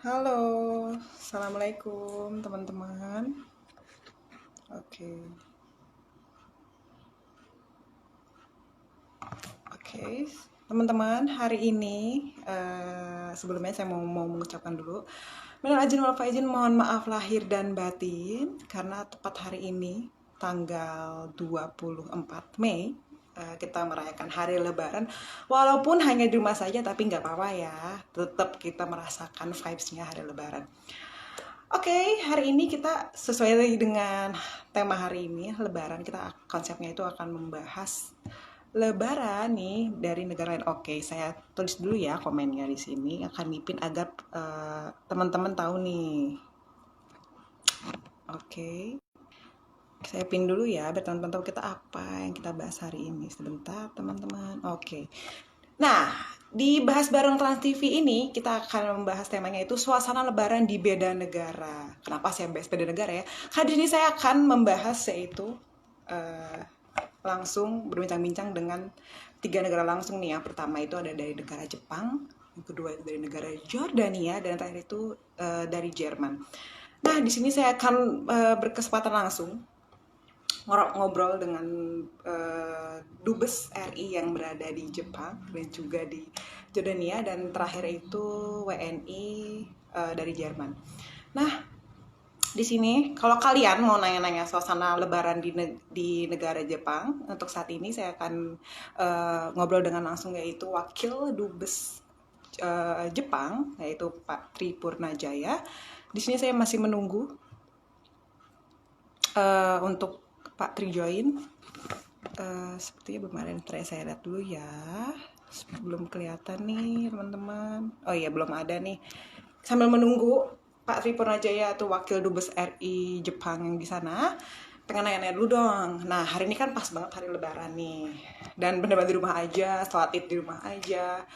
Halo, assalamualaikum teman-teman. Oke, oke, teman-teman. Hari ini sebelumnya saya mau mengucapkan dulu, minal aidin wal faizin, mohon maaf lahir dan batin karena tepat hari ini tanggal 24 Mei kita merayakan hari Lebaran. Walaupun hanya di rumah saja, tapi nggak apa-apa ya. Tetap kita merasakan vibes-nya hari Lebaran. Oke, hari ini kita sesuai dengan tema hari ini, Lebaran. Konsepnya itu akan membahas Lebaran nih dari negara lain. Oke, saya tulis dulu ya komennya di sini. Akan dipin agar teman-teman tahu nih. Oke, saya pin dulu ya biar teman-teman tahu kita apa yang kita bahas hari ini. Sebentar, teman-teman. Oke. Nah, di Bahas Bareng Trans TV ini kita akan membahas temanya itu suasana lebaran di beda negara. Kenapa saya bahas beda negara ya? Karena di sini saya akan membahas yaitu eh, langsung berbincang-bincang dengan tiga negara langsung nih. Yang pertama itu ada dari negara Jepang, yang kedua itu dari negara Jordania, dan yang terakhir itu dari Jerman. Nah, di sini saya akan berkesempatan langsung ngobrol dengan Dubes RI yang berada di Jepang dan juga di Jordania, dan terakhir itu WNI dari Jerman. Nah, di sini kalau kalian mau nanya-nanya suasana lebaran di negara Jepang, untuk saat ini saya akan ngobrol dengan langsung yaitu Wakil Dubes Jepang, yaitu Pak Tri Purnajaya. Di sini saya masih menunggu untuk Pak Tri join. Sepertinya belum ada. Saya lihat dulu ya. Belum kelihatan nih teman-teman. Oh iya, belum ada nih. Sambil menunggu Pak Tri Purnajaya atau Wakil Dubes RI Jepang yang di sana, pengen nanya-nanya dulu dong. Nah, hari ini kan pas banget hari Lebaran nih. Dan bener-bener di rumah aja, sholat id di rumah aja.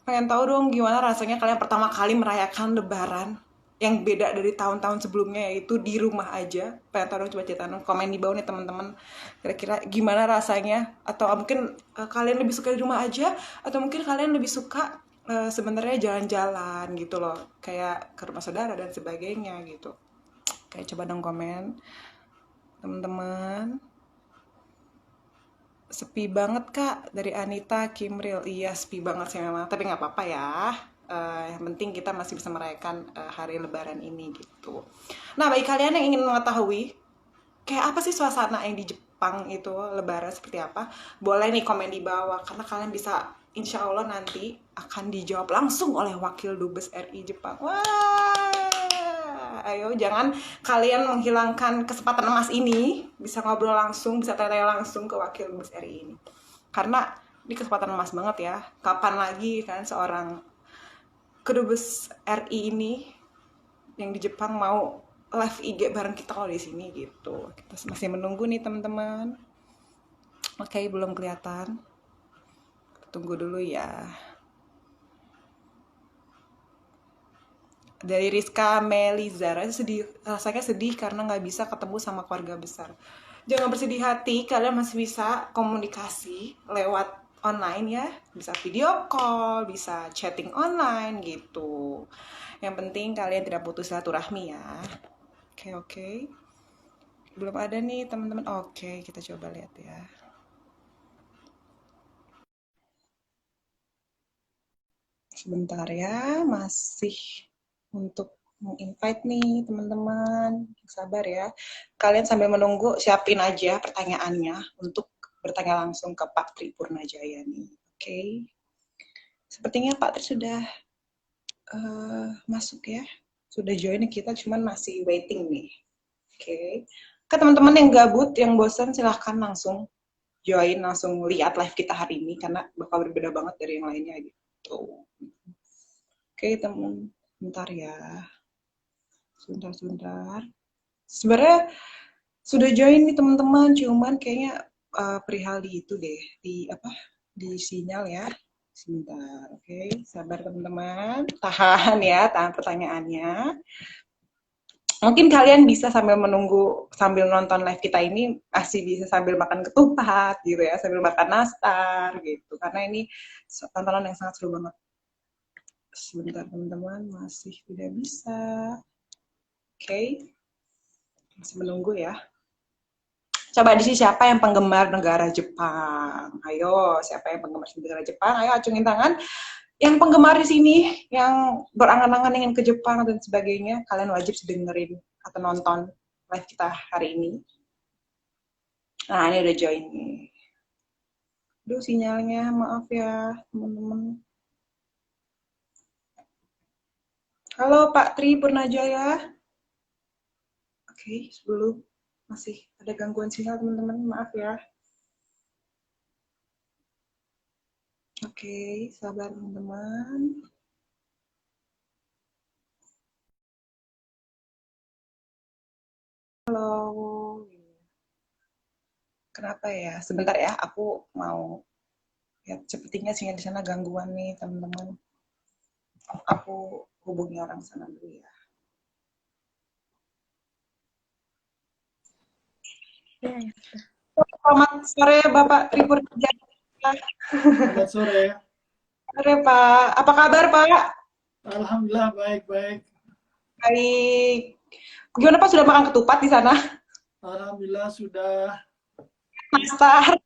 Pengen tahu dong gimana rasanya kalian pertama kali merayakan Lebaran yang beda dari tahun-tahun sebelumnya, yaitu di rumah aja. Pengen tahu dong, coba cerita dong, komen di bawah nih teman-teman. Kira-kira gimana rasanya? Atau mungkin kalian lebih suka di rumah aja, atau mungkin kalian lebih suka sebenarnya jalan-jalan gitu loh, kayak ke rumah saudara dan sebagainya gitu. Kayak coba dong komen teman-teman. Sepi banget kak dari Anita Kimril. Iya, sepi banget sih memang, tapi nggak apa-apa ya. Yang penting kita masih bisa merayakan hari Lebaran ini gitu. Nah, bagi kalian yang ingin mengetahui kayak apa sih suasana yang di Jepang itu Lebaran seperti apa, boleh nih komen di bawah, karena kalian bisa, insya Allah nanti akan dijawab langsung oleh Wakil Dubes RI Jepang. Wah, ayo jangan kalian menghilangkan kesempatan emas ini, bisa ngobrol langsung, bisa tanya-tanya langsung ke Wakil Dubes RI ini, karena ini kesempatan emas banget ya. Kapan lagi kan seorang kedubes RI ini yang di Jepang mau live IG bareng kita kalau di sini gitu. Kita masih menunggu nih teman-teman. Oke, belum kelihatan. Tunggu dulu ya. Dari Rizka Melizara, rasanya sedih karena nggak bisa ketemu sama keluarga besar. Jangan bersedih hati, kalian masih bisa komunikasi lewat online ya. Bisa video call, bisa chatting online gitu. Yang penting kalian tidak putus silaturahmi ya. Oke, oke. Belum ada nih teman-teman. Oke, kita coba lihat ya. Sebentar ya, masih untuk invite nih teman-teman. Sabar ya. Kalian sambil menunggu siapin aja pertanyaannya untuk bertanya langsung ke Pak Tri Purnajaya nih. Oke. Sepertinya Pak Tri sudah masuk ya. Sudah join kita, cuman masih waiting nih. Oke. Ke teman-teman yang gabut, yang bosan, silahkan langsung join, langsung lihat live kita hari ini karena bakal berbeda banget dari yang lainnya gitu. Oke, teman, bentar ya. Sebentar. Sebenarnya sudah join nih teman-teman, cuman kayaknya perihal di itu deh, di apa? Di sinyal ya. Sebentar, oke. Sabar teman-teman. Tahan ya, tahan pertanyaannya. Mungkin kalian bisa sambil menunggu, sambil nonton live kita ini, masih bisa sambil makan ketupat gitu ya, sambil makan nastar gitu. Karena ini tontonan yang sangat seru banget. Sebentar teman-teman, masih tidak bisa. Oke, masih menunggu ya. Coba di sini siapa yang penggemar negara Jepang? Ayo, siapa yang penggemar negara Jepang? Ayo acungin tangan. Yang penggemar di sini, yang berangan-angan ingin ke Jepang dan sebagainya, kalian wajib dengerin atau nonton live kita hari ini. Nah, ini udah join nih. Aduh, sinyalnya, maaf ya, teman-teman. Halo, Pak Tri Purnajaya. Oke, sebelum masih ada gangguan sinyal, teman-teman, maaf ya. Oke, sabar, teman-teman. Halo. Kenapa ya? Sebentar ya, aku mau ya sepertinya sinyal di sana gangguan nih, teman-teman. Aku hubungi orang sana dulu ya. Selamat sore Bapak Tribur. Selamat sore. Sore Pak. Apa kabar Pak? Alhamdulillah baik-baik. Baik. Gimana Pak, sudah makan ketupat di sana? Alhamdulillah sudah Nastar,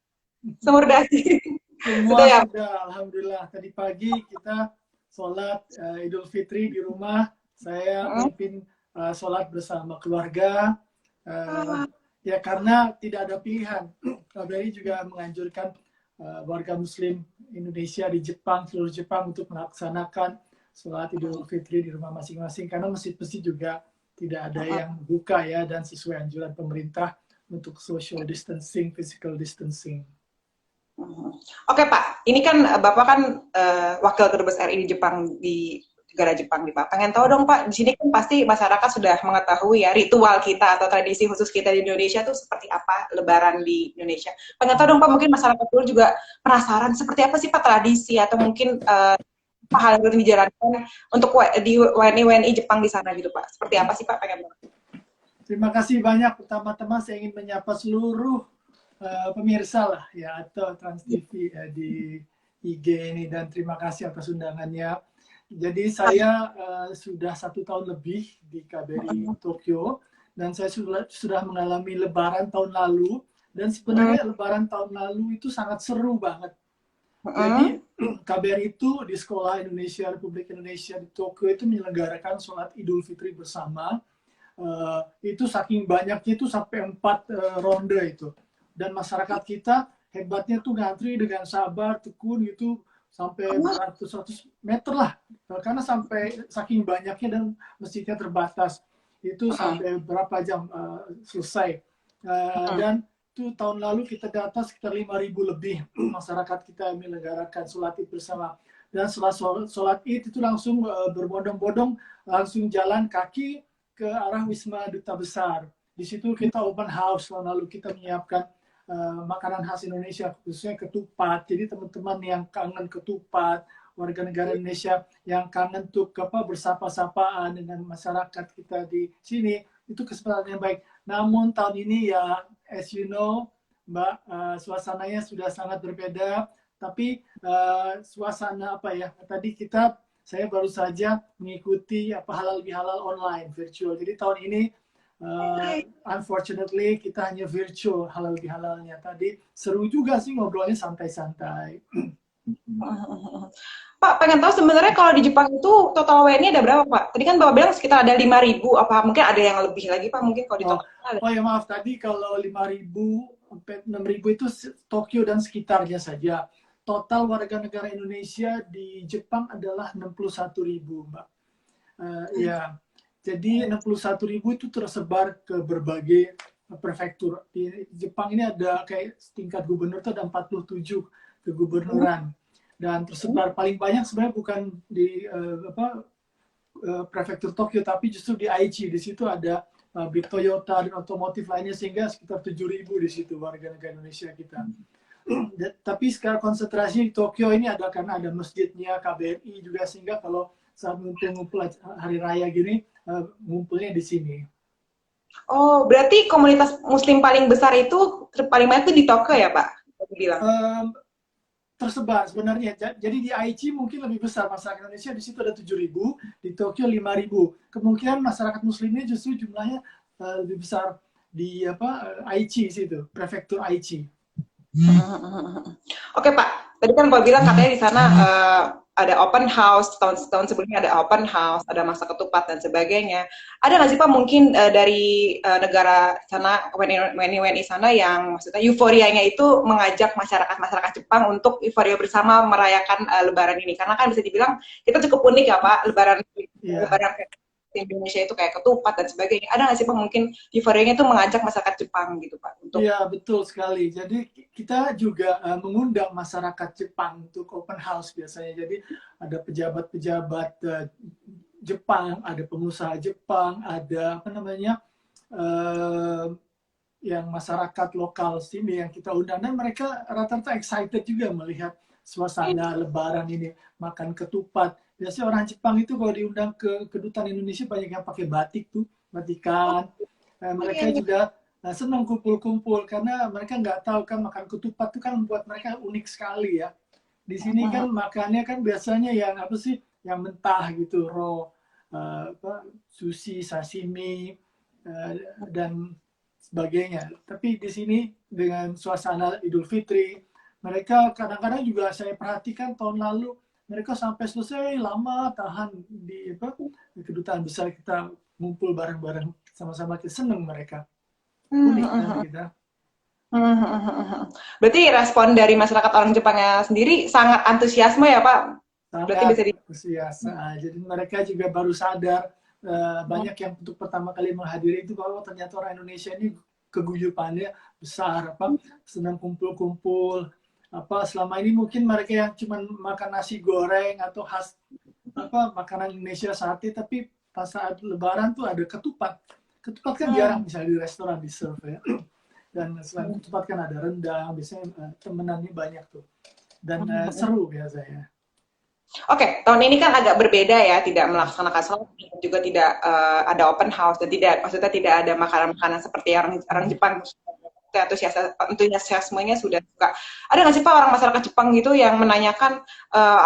semur daging. semua Sudah ya? sudah. Alhamdulillah tadi pagi kita sholat Idul Fitri di rumah. Saya Hmm? mimpin sholat bersama keluarga. Eh, Ah, ya karena tidak ada pilihan. KBRI juga menganjurkan warga Muslim Indonesia di Jepang, seluruh Jepang untuk melaksanakan sholat Idul Fitri di rumah masing-masing karena masjid-masjid juga tidak ada yang buka ya dan sesuai anjuran pemerintah untuk social distancing, physical distancing. Oke Pak, ini kan Bapak kan Wakil Kedubes RI di Jepang, di negara Jepang nih Pak. Pengen tahu dong Pak, di sini kan pasti masyarakat sudah mengetahui ya ritual kita atau tradisi khusus kita di Indonesia tuh seperti apa Lebaran di Indonesia. Pengen tahu dong Pak, mungkin masyarakat dulu juga penasaran seperti apa sih Pak tradisi atau mungkin hal yang dijalankan untuk di WNI Jepang di sana gitu Pak. Seperti apa sih Pak? Pengen banget. Terima kasih banyak. Pertama-tama saya ingin menyapa seluruh pemirsa lah ya atau Trans TV di IG ini dan terima kasih atas undangannya. Jadi saya sudah 1 tahun lebih di KBRI Tokyo dan saya sudah mengalami Lebaran tahun lalu dan sebenarnya Lebaran tahun lalu itu sangat seru banget. Jadi KBRI itu di Sekolah Indonesia Republik Indonesia di Tokyo itu menyelenggarakan sholat Idul Fitri bersama. Itu saking banyaknya itu sampai 4 ronde itu. Dan masyarakat kita hebatnya tuh ngantri dengan sabar, tekun gitu sampai beratus-ratus meter lah. Karena sampai saking banyaknya dan masjidnya terbatas. Itu sampai berapa jam selesai. Dan itu tahun lalu kita data sekitar 5.000 lebih masyarakat kita menyelenggarakan sholat id bersama. Dan setelah sholat id itu langsung berbondong-bondong langsung jalan kaki ke arah Wisma Duta Besar. Di situ kita open house, lalu kita menyiapkan makanan khas Indonesia, khususnya ketupat. Jadi teman-teman yang kangen ketupat, warga negara Indonesia yang kangen tuh bersapa-sapaan dengan masyarakat kita di sini, itu kesempatan yang baik. Namun tahun ini ya, as you know, Mbak, suasananya sudah sangat berbeda. Tapi suasana apa ya? Tadi saya baru saja mengikuti halal bihalal online virtual. Jadi tahun ini unfortunately kita hanya virtual halal bihalalnya. Tadi seru juga sih ngobrolnya santai-santai. Pak, pengen tahu sebenarnya kalau di Jepang itu total WNI ada berapa Pak? Tadi kan Bapak bilang sekitar ada 5.000, apa mungkin ada yang lebih lagi Pak? Mungkin kalau di Tokyo ada. Oh ya maaf, tadi kalau 5.000 sampai 6.000 itu Tokyo dan sekitarnya saja. Total warga negara Indonesia di Jepang adalah 61.000, Mbak. Ya, jadi 61.000 itu tersebar ke berbagai prefektur. Di Jepang ini ada kayak tingkat gubernur itu ada 47 kegubernuran. Dan tersebar paling banyak sebenarnya bukan di prefektur Tokyo, tapi justru di Aichi. Di situ ada pabrik Toyota dan otomotif lainnya, sehingga sekitar 7.000 di situ warga negara Indonesia kita. Tapi sekarang konsentrasi di Tokyo ini ada karena ada masjidnya KBRI juga, sehingga kalau saat ngumpul hari raya gini, ngumpulnya di sini. Oh, berarti komunitas Muslim paling besar itu paling banyak itu di Tokyo ya Pak? Bilang. tersebar sebenarnya. Jadi di Aichi mungkin lebih besar masyarakat Indonesia, di situ ada 7.000, di Tokyo 5.000. Kemungkinan masyarakat muslimnya justru jumlahnya lebih besar di Aichi situ, prefektur Aichi. Oke Pak, tadi kan Pak bilang katanya di sana ada open house, tahun sebelumnya ada open house, ada masa ketupat dan sebagainya. Ada nggak sih Pak mungkin dari negara sana, WNI sana yang maksudnya euforianya itu mengajak masyarakat Jepang untuk euforia bersama merayakan Lebaran ini? Karena kan bisa dibilang kita cukup unik ya Pak, Lebaran Iya. di Indonesia itu kayak ketupat dan sebagainya. Ada nggak sih Pak mungkin euforianya itu mengajak masyarakat Jepang gitu Pak untuk Iya, betul sekali. Jadi kita juga mengundang masyarakat Jepang untuk open house biasanya. Jadi ada pejabat-pejabat Jepang, ada pengusaha Jepang, ada apa namanya eh, yang masyarakat lokal sini yang kita undang, dan mereka rata-rata excited juga melihat suasana Lebaran ini, makan ketupat. Biasanya orang Jepang itu kalau diundang ke kedutaan Indonesia banyak yang pakai batik tuh, batikan. Mereka juga senang kumpul-kumpul karena mereka nggak tahu kan makan ketupat itu kan buat mereka unik sekali ya. Di sini kan makannya kan biasanya yang apa sih, yang mentah gitu, raw, sushi, sashimi, dan sebagainya. Tapi di sini dengan suasana Idul Fitri, mereka kadang-kadang juga saya perhatikan tahun lalu mereka sampai selesai lama tahan di kedutaan besar kita, ngumpul bareng-bareng sama-sama, kita seneng mereka. Unik kan kita. Berarti respon dari masyarakat orang Jepangnya sendiri sangat antusiasme ya Pak? Berarti Sangat bisa di antusias. Jadi mereka juga baru sadar, banyak yang untuk pertama kali menghadiri itu bahwa ternyata orang Indonesia ini keguyupannya besar, senang kumpul-kumpul. Selama ini mungkin mereka yang cuma makan nasi goreng atau khas makanan Indonesia sate, tapi pas saat Lebaran tuh ada ketupat. Ketupat kan jarang misalnya di restoran di serve ya. Dan selain ketupat kan ada rendang, biasanya temenannya banyak tuh. Dan seru biasanya. Oke, tahun ini kan agak berbeda ya, tidak melaksanakan sholat, juga tidak ada open house, dan tidak, maksudnya tidak ada makanan-makanan seperti orang Jepang. Antusiasmenya sudah suka. Ada nggak sih Pak orang masyarakat Jepang gitu yang menanyakan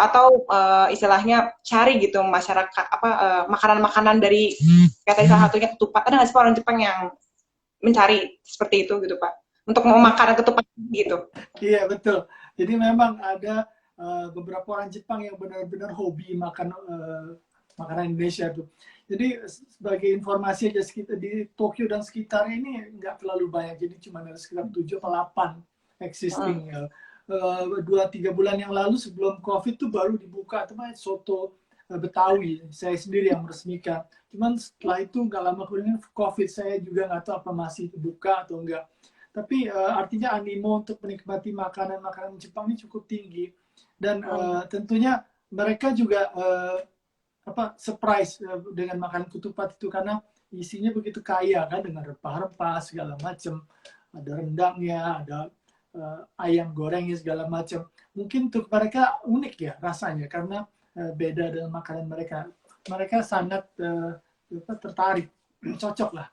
atau istilahnya cari gitu masyarakat makanan-makanan dari kayak tadi salah satunya ketupat. Ada nggak sih Pak orang Jepang yang mencari seperti itu gitu Pak untuk mau makan ketupat gitu? Iya betul. Jadi memang ada beberapa orang Jepang yang benar-benar hobi makan makanan Indonesia tuh. Jadi sebagai informasi aja, di Tokyo dan sekitar ini nggak terlalu banyak. Jadi cuma ada sekitar 7 atau 8 existing. 2-3 bulan yang lalu sebelum COVID tuh baru dibuka teman soto Betawi. Saya sendiri yang meresmikan. Cuman setelah itu nggak lama kemudian COVID, saya juga nggak tahu apa masih dibuka atau enggak. Tapi artinya animo untuk menikmati makanan-makanan Jepang ini cukup tinggi. Dan tentunya mereka juga surprise dengan makan ketupat itu karena isinya begitu kaya kan, dengan rempah-rempah segala macam, ada rendangnya, ada ayam gorengnya segala macam. Mungkin untuk mereka unik ya rasanya karena beda dengan makanan mereka. Mereka sangat tertarik, cocok lah.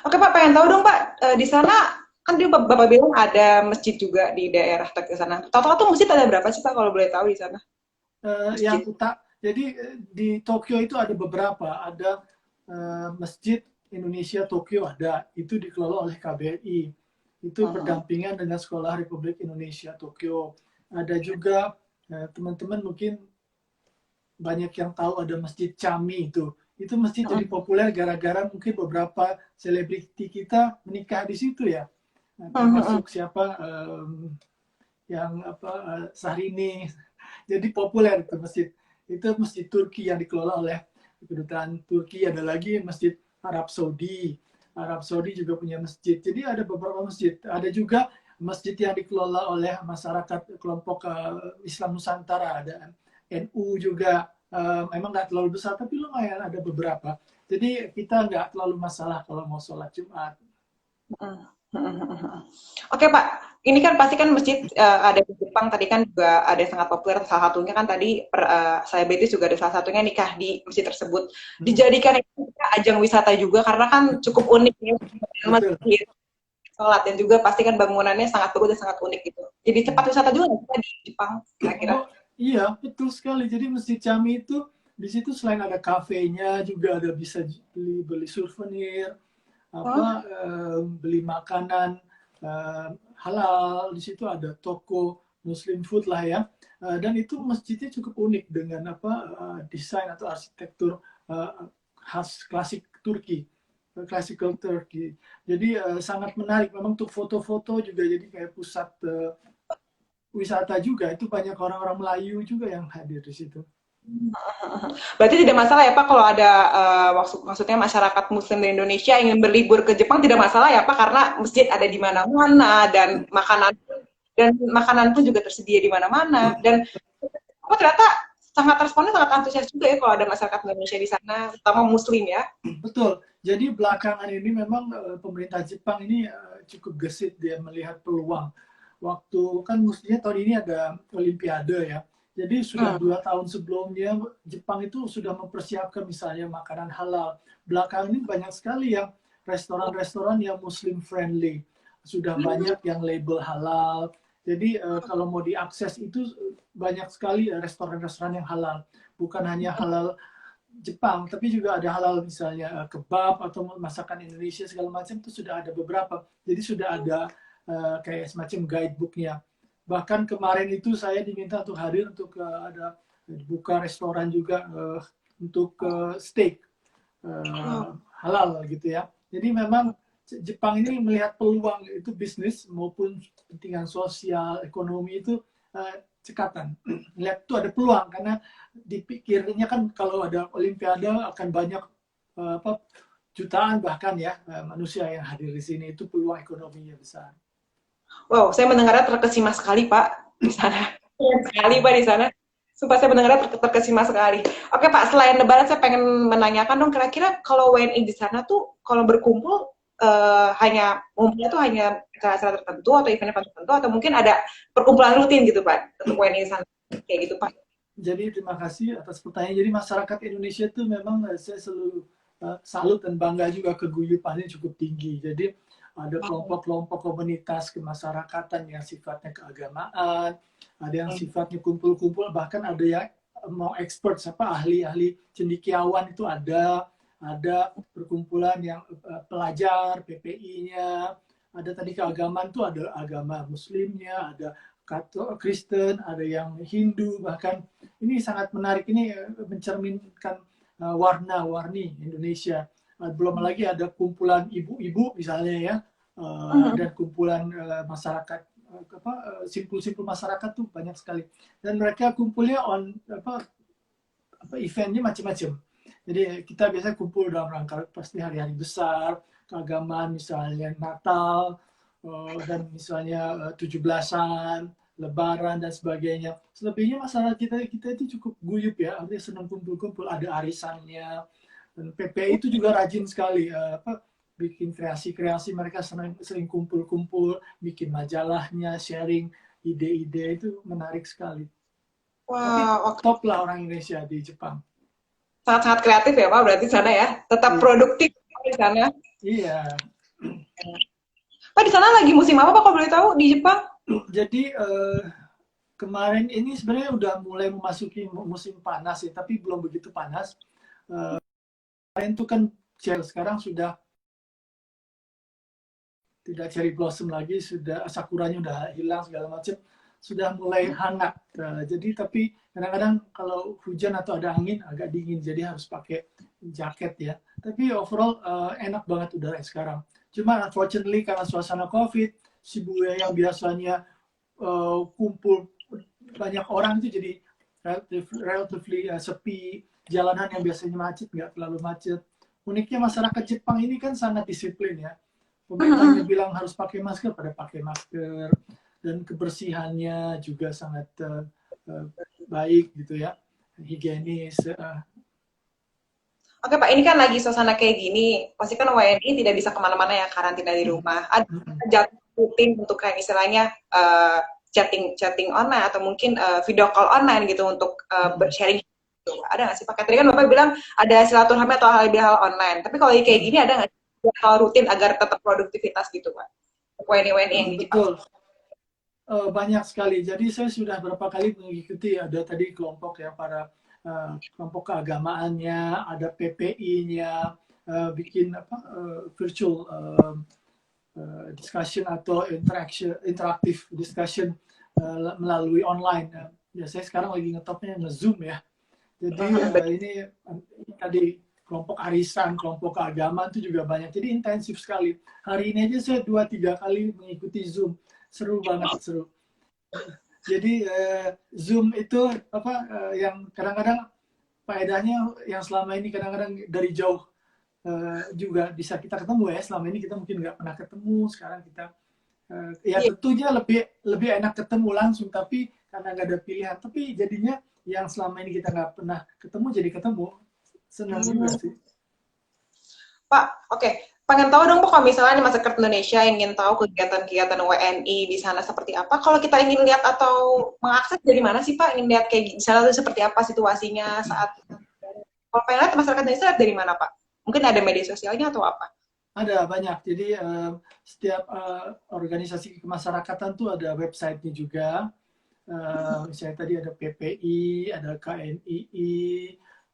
Oke Pak, pengen tahu dong Pak, di sana kan dia Bapak bilang ada masjid juga di daerah Tokyo sana. Total tuh masjid ada berapa sih Pak kalau boleh tahu di sana? Jadi di Tokyo itu ada beberapa, ada Masjid Indonesia Tokyo ada, itu dikelola oleh KBRI, itu berdampingan dengan Sekolah Republik Indonesia Tokyo. Ada juga teman-teman mungkin banyak yang tahu ada Masjid Chami itu masjid jadi populer gara-gara mungkin beberapa selebriti kita menikah di situ ya. Termasuk siapa yang Syahrini. Jadi populer itu masjid. Itu masjid Turki yang dikelola oleh kedutaan Turki. Ada lagi masjid Arab Saudi. Arab Saudi juga punya masjid. Jadi ada beberapa masjid. Ada juga masjid yang dikelola oleh masyarakat kelompok Islam Nusantara. Ada NU juga. Memang nggak terlalu besar, tapi lumayan ada beberapa. Jadi kita nggak terlalu masalah kalau mau sholat Jumat. Oke Pak, ini kan pasti kan masjid ada di Jepang, tadi kan juga ada yang sangat populer, salah satunya kan tadi selebritis juga ada salah satunya nikah di masjid tersebut. Dijadikan itu ajang wisata juga karena kan cukup unik ya masjid sholat, dan juga pasti kan bangunannya sangat bagus dan sangat unik gitu. Jadi tempat wisata juga nggak sih Pak, di Jepang kira-kira? Oh iya, betul sekali. Jadi Masjid Jami itu di situ selain ada kafenya juga ada bisa beli beli souvenir, Oh, beli makanan halal. Di situ ada toko Muslim food lah ya. Dan itu masjidnya cukup unik dengan desain atau arsitektur eh, khas klasik Turki, classical Turki. Jadi sangat menarik. Memang untuk foto-foto juga jadi kayak pusat wisata juga. Itu banyak orang-orang Melayu juga yang hadir di situ. berarti tidak masalah ya Pak kalau ada maksudnya masyarakat Muslim di Indonesia ingin berlibur ke Jepang, tidak masalah ya Pak, karena masjid ada di mana-mana dan makanan pun juga tersedia di mana-mana, dan aku ternyata sangat responnya sangat antusias juga ya kalau ada masyarakat Indonesia di sana, terutama Muslim ya. Betul. Jadi belakangan ini memang pemerintah Jepang ini cukup gesit dia melihat peluang. Waktu kan mestinya tahun ini ada Olimpiade ya. Jadi sudah Hmm. 2 tahun sebelumnya Jepang itu sudah mempersiapkan misalnya makanan halal. Belakangan ini banyak sekali yang restoran-restoran yang Muslim friendly. Sudah banyak yang label halal. Jadi kalau mau diakses itu banyak sekali restoran-restoran yang halal. Bukan hanya halal Jepang, tapi juga ada halal misalnya kebab atau masakan Indonesia segala macam itu sudah ada beberapa. Jadi sudah ada kayak semacam guidebooknya. Bahkan kemarin itu saya diminta untuk hadir untuk ada buka restoran juga untuk steak halal gitu ya. Jadi memang Jepang ini melihat peluang itu bisnis maupun kepentingan sosial, ekonomi itu cekatan. Lihat itu ada peluang karena dipikirnya kan kalau ada Olimpiade akan banyak jutaan bahkan ya manusia yang hadir di sini, itu peluang ekonominya besar. Wow, saya mendengarnya terkesima sekali Pak di sana. Keren sekali Pak di sana. Sumpah saya mendengarnya terkesima sekali. Oke Pak, selain Lebaran saya pengen menanyakan dong, kira-kira kalau WNI di sana tuh kalau berkumpul hanya ngumpulnya tuh hanya acara-acara tertentu atau event tertentu, atau mungkin ada perkumpulan rutin gitu Pak untuk WNI di sana kayak gitu Pak? Jadi terima kasih atas pertanyaan. Jadi masyarakat Indonesia itu memang saya selalu salut dan bangga juga keguyupannya cukup tinggi. Jadi ada kelompok-kelompok komunitas kemasyarakatan yang sifatnya keagamaan, ada yang sifatnya kumpul-kumpul, bahkan ada yang mau expert, ahli-ahli cendekiawan itu ada perkumpulan yang pelajar PPI-nya, ada tadi keagamaan tuh ada agama Muslimnya, ada Kristen, ada yang Hindu, bahkan ini sangat menarik, ini mencerminkan warna-warni Indonesia. Belum lagi ada kumpulan ibu-ibu misalnya ya, dan kumpulan masyarakat simpul-simpul masyarakat tuh banyak sekali, dan mereka kumpulnya eventnya macam-macam. Jadi kita biasanya kumpul dalam rangka pasti hari-hari besar keagamaan, misalnya Natal, dan misalnya 17-an, Lebaran dan sebagainya. Selebihnya masalah kita itu cukup guyup ya, artinya senang kumpul-kumpul, ada arisannya. Dan PPI itu juga rajin sekali bikin kreasi-kreasi, mereka sering kumpul-kumpul, bikin majalahnya, sharing ide-ide, itu menarik sekali. Tapi Wah, oke. top lah orang Indonesia di Jepang. Sangat-sangat kreatif ya Pak berarti di sana ya. Tetap Iya. produktif di sana. Iya. Pak di sana lagi musim apa Pak kalau boleh tahu di Jepang? Jadi kemarin ini sebenarnya udah mulai memasuki musim panas ya, tapi belum begitu panas. Kemarin itu kan sekarang sudah tidak cherry blossom lagi, sudah sakuranya udah hilang segala macam, sudah mulai hangat. Jadi tapi kadang-kadang kalau hujan atau ada angin agak dingin, jadi harus pakai jaket ya. Tapi overall enak banget udara sekarang. Cuma unfortunately karena suasana COVID, Shibuya yang biasanya kumpul banyak orang itu jadi relatively sepi, jalanan yang biasanya macet nggak terlalu macet. Uniknya masyarakat Jepang ini kan sangat disiplin ya. Pemerintahnya bilang harus pakai masker, pada pakai masker, dan kebersihannya juga sangat baik gitu ya, higienis. Oke Pak, ini kan lagi suasana kayak gini, pasti kan WNI tidak bisa kemana-mana ya, karantina di rumah. Ada jadwal rutin untuk kayak istilahnya chatting online atau mungkin video call online gitu untuk sharing gitu. Ada nggak sih Pak? Tadi kan Bapak bilang ada silaturahmi atau hal-hal online. Tapi kalau kayak gini ada nggak sih jadwal rutin agar tetap produktivitas gitu Pak? WNI-WNI yang di Jepang? Betul. Banyak sekali. Jadi saya sudah berapa kali mengikuti, ada tadi kelompok ya, para kelompok keagamaannya, ada PPI-nya, bikin apa, virtual discussion atau interaktif discussion melalui online. Biasanya sekarang lagi ngetopnya nge-Zoom ya. Jadi ini tadi kelompok arisan, kelompok keagamaan itu juga banyak. Jadi intensif sekali. Hari ini aja saya 2-3 kali mengikuti Zoom. Seru banget, seru. Jadi Zoom itu apa, yang kadang-kadang faedahnya yang selama ini kadang-kadang dari jauh juga bisa kita ketemu ya. Selama ini kita mungkin nggak pernah ketemu, sekarang kita ya Iya. tentunya lebih lebih enak ketemu langsung, tapi karena nggak ada pilihan. Tapi jadinya yang selama ini kita nggak pernah ketemu jadi ketemu. Senang juga sih. Pak, oke. Pengen tahu dong Pak, kalau misalnya nih masyarakat Indonesia ingin tahu kegiatan-kegiatan WNI di sana seperti apa, kalau kita ingin lihat atau mengakses dari mana sih Pak? Ingin lihat kayak di sana tuh seperti apa situasinya saat, kalau pengen lihat masyarakat Indonesia lihat dari mana Pak? Mungkin ada media sosialnya atau apa? Ada banyak. Jadi setiap organisasi kemasyarakatan tuh ada websitenya juga. Misalnya tadi ada PPI, ada KNII,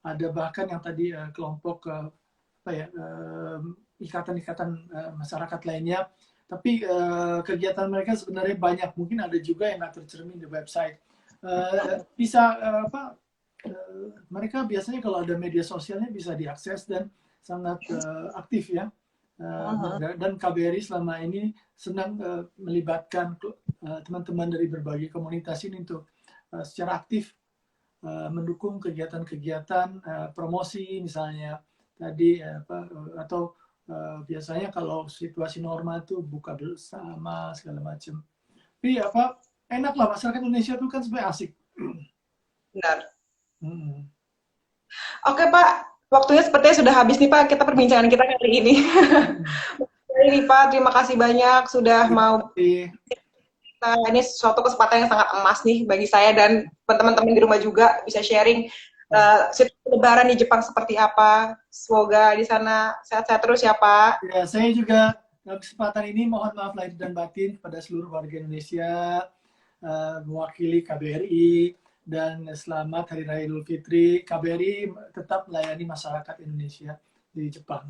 ada bahkan yang tadi kelompok apa ya, ikatan-ikatan masyarakat lainnya. Tapi kegiatan mereka sebenarnya banyak. Mungkin ada juga yang nggak tercermin di website. Bisa apa? Mereka biasanya kalau ada media sosialnya bisa diakses dan sangat aktif ya. Dan KBRI selama ini senang melibatkan teman-teman dari berbagai komunitas ini untuk secara aktif mendukung kegiatan-kegiatan promosi misalnya tadi atau biasanya kalau situasi normal itu buka bersama segala macam. Tapi apa enak lah, masyarakat Indonesia itu kan sebenarnya asik. Benar. Hmm. Oke Pak, waktunya sepertinya sudah habis nih Pak, kita perbincangan kita kali ini. Ini Pak, terima kasih banyak sudah Terima mau. kasih. Nah, ini suatu kesempatan yang sangat emas nih bagi saya dan teman-teman di rumah juga bisa sharing situasi Lebaran di Jepang seperti apa. Semoga di sana sehat-sehat terus ya Pak. Ya, saya juga dalam kesempatan ini mohon maaf lahir dan batin kepada seluruh warga Indonesia, mewakili KBRI, dan selamat Hari Raya Idul Fitri. KBRI tetap melayani masyarakat Indonesia di Jepang.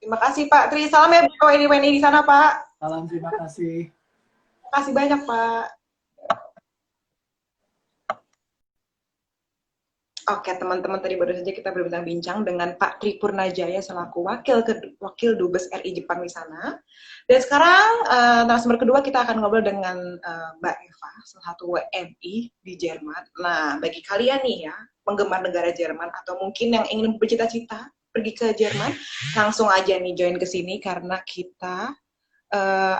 Terima kasih Pak Tri. Salam ya buat WNI di sana Pak. Salam, terima kasih. Terima kasih banyak Pak. Oke teman-teman, tadi baru saja kita berbincang-bincang dengan Pak Tri Purnajaya selaku Wakil Dubes RI Jepang di sana. Dan sekarang narasumber kedua kita akan ngobrol dengan Mbak Eva, salah satu WNI di Jerman. Nah, bagi kalian nih ya, penggemar negara Jerman atau mungkin yang ingin bercita-cita pergi ke Jerman, langsung aja nih join ke sini karena kita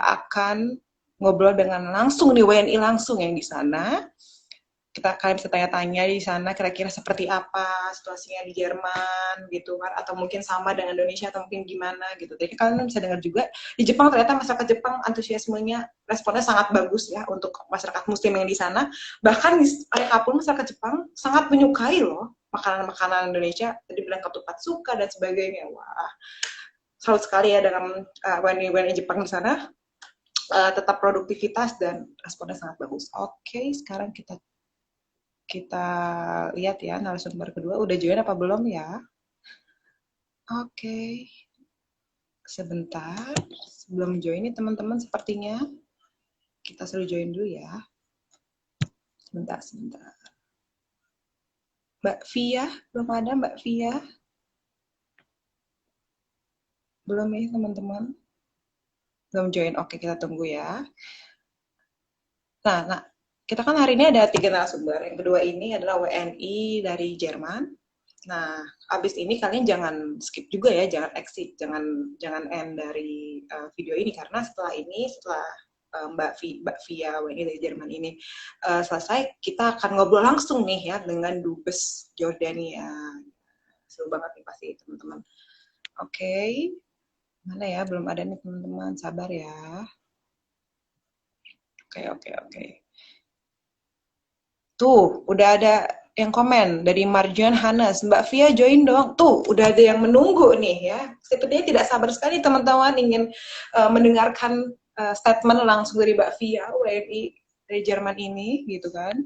akan ngobrol dengan langsung nih WNI langsung yang di sana. Kalian bisa tanya-tanya di sana kira-kira seperti apa situasinya di Jerman gitu kan, atau mungkin sama dengan Indonesia atau mungkin gimana gitu. Jadi kalian bisa dengar juga di Jepang ternyata masyarakat Jepang antusiasmenya, responnya sangat bagus ya untuk masyarakat muslim yang di sana. Bahkan mereka pun masyarakat Jepang sangat menyukai loh makanan-makanan Indonesia, tadi bilang ketupat suka dan sebagainya. Wah, salut sekali ya dengan WNI Jepang di sana. Tetap produktivitas dan responnya sangat bagus. Oke, sekarang kita lihat ya narasumber kedua udah join apa belum ya. Oke. Sebentar, sebelum join nih teman-teman, sepertinya kita suruh join dulu ya. Sebentar. Mbak Via, belum ada Mbak Via? Belum ya teman-teman? Belum join, oke kita tunggu ya. Nah, kita kan hari ini ada 3 narasumber. Yang kedua ini adalah WNI dari Jerman. Nah, abis ini kalian jangan skip juga ya, jangan exit, jangan end dari video ini karena setelah Mbak Via WNI dari Jerman ini selesai, kita akan ngobrol langsung nih ya dengan Dubes Jordania. Seru banget nih pasti teman-teman. Oke. Mana ya, belum ada nih teman-teman, sabar ya. Oke. Tuh, udah ada yang komen dari Marjan Hanes, Mbak Via join dong. Tuh, udah ada yang menunggu nih ya. Sepertinya tidak sabar sekali teman-teman ingin mendengarkan statement langsung dari Mbak Via, WNI dari Jerman ini, gitu kan.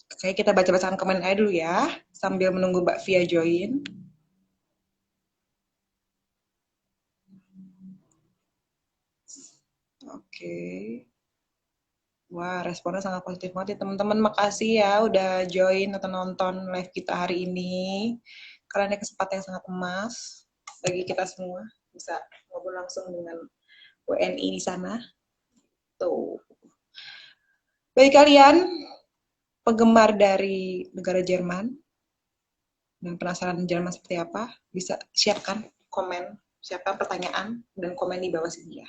Oke, kita baca-bacaan komen aja dulu ya, sambil menunggu Mbak Via join. Oke. Wah, responnya sangat positif banget ya teman-teman. Makasih ya udah join atau nonton live kita hari ini. Karena ini kesempatan yang sangat emas bagi kita semua bisa ngobrol langsung dengan WNI di sana. Tuh. Bagi kalian penggemar dari negara Jerman dan penasaran Jerman seperti apa, bisa siapkan komen, siapkan pertanyaan dan komen di bawah sini ya.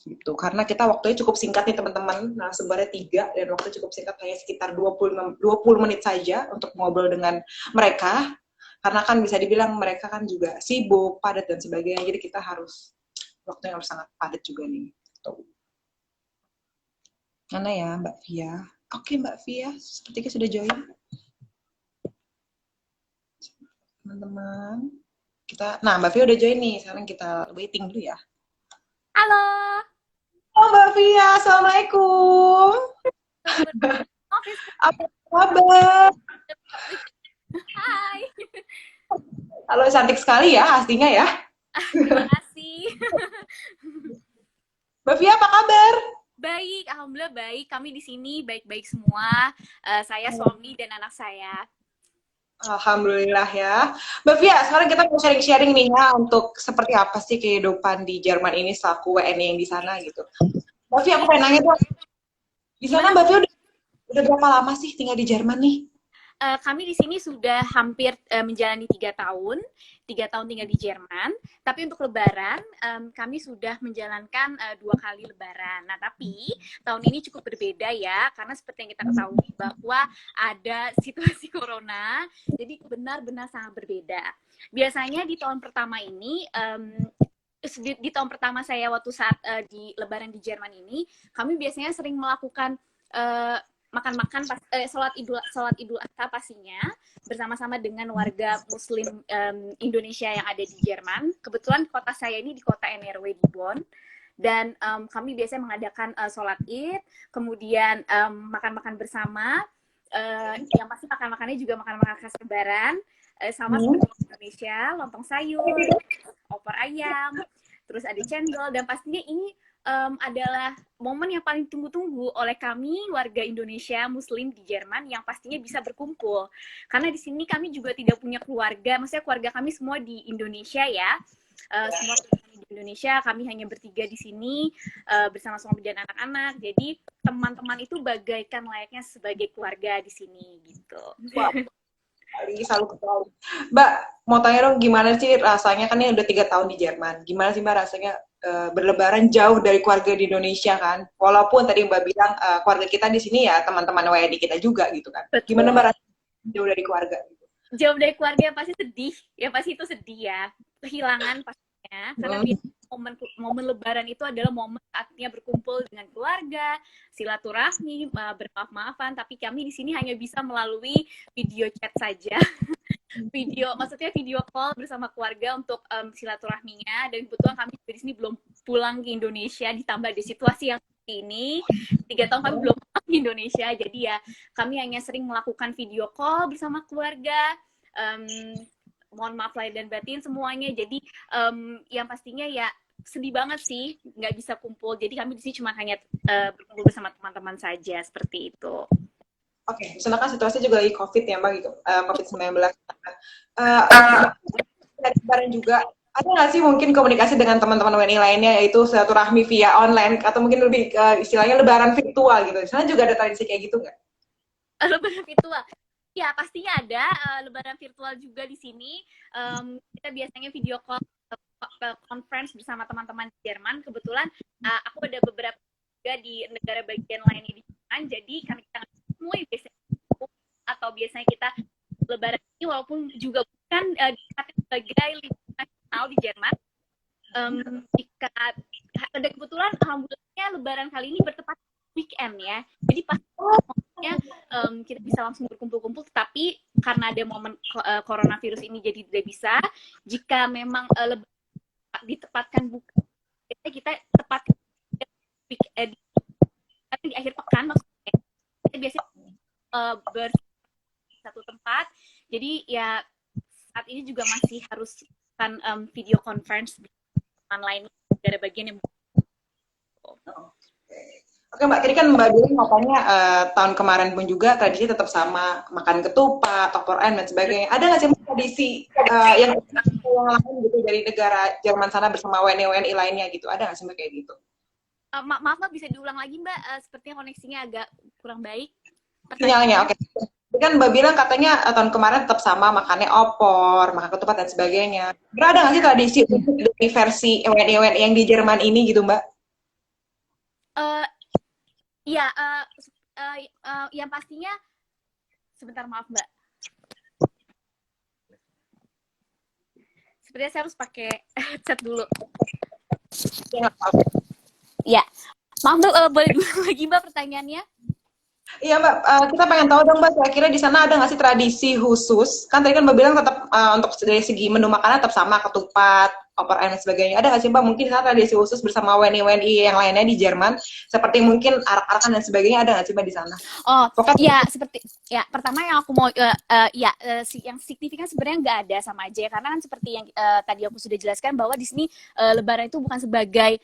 Gitu. Karena kita waktunya cukup singkat nih teman-teman, nah sebenarnya 3 dan waktu cukup singkat hanya sekitar 20 menit saja untuk ngobrol dengan mereka, karena kan bisa dibilang mereka kan juga sibuk, padat dan sebagainya, jadi kita harus waktunya harus sangat padat juga nih. Tuh. Mana ya Mbak Via? Oke Mbak Via, sepertinya sudah join. Teman-teman, nah Mbak Via udah join nih, sekarang kita waiting dulu ya. Halo. Oh Mbak Via, Assalamualaikum. Apa kabar? Hai. Halo, cantik sekali ya aslinya ya. Terima kasih. Mbak Via apa kabar? Baik, alhamdulillah baik. Kami di sini baik-baik semua. Saya, suami dan anak saya. Alhamdulillah ya. Mbak Via, sekarang kita mau sharing-sharing nih ya untuk seperti apa sih kehidupan di Jerman ini selaku WNI yang di sana gitu. Mbak Via, aku pengen nanya tuh, di sana Mbak Via udah berapa lama sih tinggal di Jerman nih? Kami di sini sudah hampir menjalani 3 tahun. 3 tahun tinggal di Jerman. Tapi untuk Lebaran, kami sudah menjalankan 2 kali Lebaran. Nah, tapi tahun ini cukup berbeda ya, karena seperti yang kita ketahui bahwa ada situasi corona, jadi benar-benar sangat berbeda. Biasanya di tahun pertama ini, di tahun pertama saya waktu saat di Lebaran di Jerman ini, kami biasanya sering melakukan makan-makan sholat idul adha pastinya bersama-sama dengan warga Muslim Indonesia yang ada di Jerman. Kebetulan kota saya ini di kota NRW di Bonn, dan kami biasanya mengadakan sholat id, kemudian makan-makan bersama. Yang pasti makan-makannya juga makan-makan khas Lebaran, sama seperti Indonesia, lontong sayur, opor ayam, terus ada cendol, dan pastinya ini adalah momen yang paling tunggu-tunggu oleh kami warga Indonesia Muslim di Jerman yang pastinya bisa berkumpul. Karena di sini kami juga tidak punya keluarga, maksudnya keluarga kami semua di Indonesia ya. Semua di Indonesia, kami hanya bertiga di sini bersama suami dan anak-anak. Jadi teman-teman itu bagaikan layaknya sebagai keluarga di sini gitu. Wow. Selalu ketahui. Mbak, mau tanya dong gimana sih rasanya, kan ini udah 3 tahun di Jerman. Gimana sih Mbak rasanya berlebaran jauh dari keluarga di Indonesia kan? Walaupun tadi Mbak bilang keluarga kita di sini ya teman-teman WNI kita juga gitu kan. Betul. Gimana Mbak rasanya jauh dari keluarga gitu? Jauh dari keluarga pasti sedih. Ya pasti itu sedih ya. Kehilangan pastinya. Karena momen Lebaran itu adalah momen saatnya berkumpul dengan keluarga, silaturahmi, bermaaf-maafan. Tapi kami di sini hanya bisa melalui video chat saja. Maksudnya video call bersama keluarga untuk silaturahminya. Dan kebetulan kami di sini belum pulang ke Indonesia, ditambah di situasi yang seperti ini, 3 tahun kami belum pulang ke Indonesia, jadi ya kami hanya sering melakukan video call bersama keluarga. Mohon maaf lahir dan batin semuanya. Jadi yang pastinya ya sedih banget sih nggak bisa kumpul. Jadi kami di sini cuma hanya berkumpul bersama teman-teman saja seperti itu. Oke, misalnya kan situasi juga lagi COVID ya Mbak gitu, COVID-19. Dari kemarin juga, ada nggak sih mungkin komunikasi dengan teman-teman WNI lainnya, yaitu silaturahmi via online, atau mungkin lebih istilahnya lebaran virtual gitu. Di sana juga ada tradisi kayak gitu nggak? Lebaran virtual? Ya, pastinya ada lebaran virtual juga di sini. Kita biasanya video call conference bersama teman-teman di Jerman. Kebetulan aku ada beberapa juga di negara bagian lain di Jerman, jadi kami kita semua biasanya atau biasanya kita lebaran ini walaupun juga bukan sebagai libur nasional di Jerman, jika ada kebetulan alhamdulillahnya lebaran kali ini bertepatan weekend ya, jadi pastinya kita bisa langsung berkumpul-kumpul, tetapi karena ada momen coronavirus ini jadi tidak bisa. Jika memang ditempatkan buka biasanya kita tepat di akhir pekan maksudnya kita biasanya satu tempat. Jadi ya saat ini juga masih harus kan video conference online negara bagian yang Oke Mbak, tadi kan Mbak bilang makanya tahun kemarin pun juga tradisi tetap sama, makan ketupat, opor ayam dan sebagainya. Ada nggak sih Mbak, tradisi yang lain gitu dari negara Jerman sana bersama WNI-WNI lainnya gitu? Ada nggak sih Mbak kayak gitu? maaf Mbak, bisa diulang lagi Mbak, sepertinya koneksinya agak kurang baik. Sinyalnya, oke. Tadi kan Mbak bilang katanya tahun kemarin tetap sama, makannya opor, makan ketupat dan sebagainya. Kira ada nggak sih tradisi dari versi WNI-WNI yang di Jerman ini gitu Mbak? Uh, ya, yang pastinya sebentar maaf Mbak. Sepertinya saya harus pakai headset dulu. Ya, maaf Mbak, boleh diulang lagi Mbak pertanyaannya? Iya Mbak, kita pengen tahu dong Mbak, kira-kira di sana ada nggak sih tradisi khusus? Kan tadi kan Mbak bilang tetap untuk dari segi menu makanan tetap sama, ketupat, opor ayam dan sebagainya. Ada nggak sih Mbak mungkin sana tradisi khusus bersama WNI-WNI yang lainnya di Jerman, seperti mungkin arak-arakan dan sebagainya, ada nggak sih Mbak di sana? Oh, Pokoknya ya seperti ya pertama yang aku mau yang signifikan sebenarnya nggak ada, sama aja karena kan seperti yang tadi aku sudah jelaskan bahwa di sini Lebaran itu bukan sebagai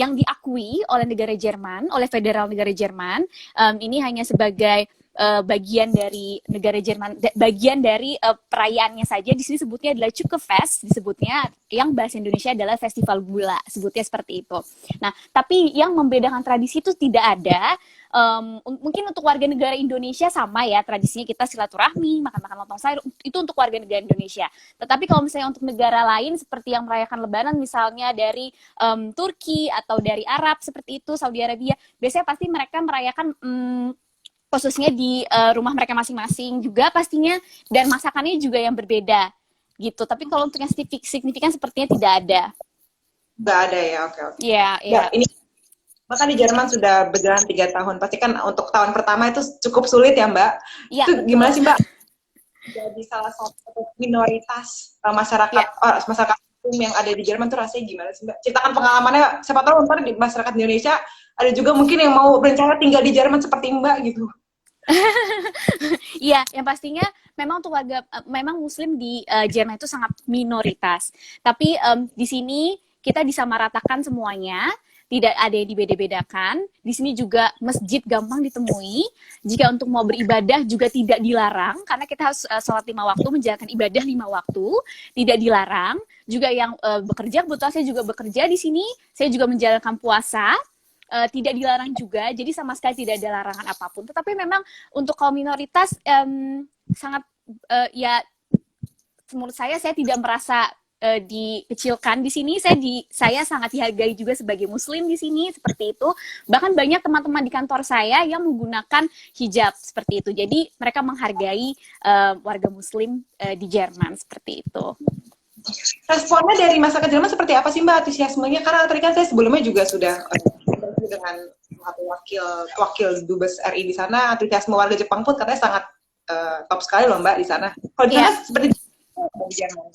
yang diakui oleh negara Jerman, oleh federal negara Jerman. Ini hanya sebagai bagian dari negara Jerman, bagian dari perayaannya saja. Di sini sebutnya adalah Cukkefest, disebutnya, yang bahasa Indonesia adalah festival gula, sebutnya seperti itu. Nah, tapi yang membedakan tradisi itu tidak ada. Mungkin untuk warga negara Indonesia sama ya, tradisinya kita silaturahmi, makan-makan lontong sayur, itu untuk warga negara Indonesia. Tetapi kalau misalnya untuk negara lain seperti yang merayakan Lebaran, misalnya dari Turki atau dari Arab seperti itu, Saudi Arabia, biasanya pasti mereka merayakan khususnya di rumah mereka masing-masing juga pastinya, dan masakannya juga yang berbeda gitu. Tapi kalau untuk yang signifikan sepertinya tidak ada. nggak ada ya, oke. Iya, Ya, ini maka di Jerman sudah berjalan 3 tahun. Pasti kan untuk tahun pertama itu cukup sulit ya Mbak. Ya, Itu gimana sih Mbak? Jadi salah satu minoritas masyarakat yang ada di Jerman tuh rasanya gimana sih Mbak? Ceritakan pengalamannya. Siapa tahu ntar di masyarakat Indonesia ada juga mungkin yang mau berencana tinggal di Jerman seperti Mbak gitu. Iya, yang pastinya memang untuk warga memang Muslim di Jerman itu sangat minoritas. Tapi di sini kita disamaratakan semuanya, tidak ada yang dibeda-bedakan. Di sini juga masjid gampang ditemui. Jika untuk mau beribadah juga tidak dilarang, karena kita harus sholat 5 waktu, menjalankan ibadah 5 waktu, tidak dilarang. Juga yang bekerja, kebetulan saya juga bekerja di sini, saya juga menjalankan puasa. Tidak dilarang juga, jadi sama sekali tidak ada larangan apapun. Tetapi memang untuk kaum minoritas sangat ya, menurut saya tidak merasa dikecilkan di sini. Saya sangat dihargai juga sebagai Muslim di sini, seperti itu. Bahkan banyak teman-teman di kantor saya yang menggunakan hijab seperti itu. Jadi mereka menghargai warga Muslim di Jerman seperti itu. Responnya dari masyarakat Jerman seperti apa sih Mbak, antusiasmenya? Karena tadi kan saya sebelumnya juga sudah dengan satu wakil dubes RI di sana, antusiasme warga Jepang pun katanya sangat top sekali loh Mbak di sana. Kalau di sana seperti di Jerman.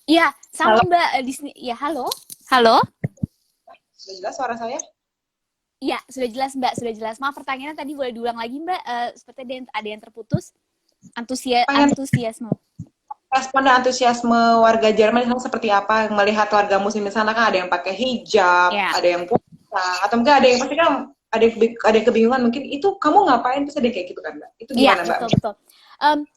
Iya, sama Mbak di sini. Ya, halo. Halo. Sudah jelas suara saya? Iya, sudah jelas Mbak, sudah jelas. Maaf, pertanyaannya tadi boleh diulang lagi Mbak, seperti ada yang terputus. Antusiasme. Respon dan antusiasme warga Jerman di sana seperti apa? Melihat warga Muslim di sana kan ada yang pakai hijab, ada yang puasa, atau mungkin ada yang pasti kan ada yang kebingungan mungkin itu kamu ngapain, terus ada kayak gitu kan Mbak? Itu gimana Mbak? Iya, betul.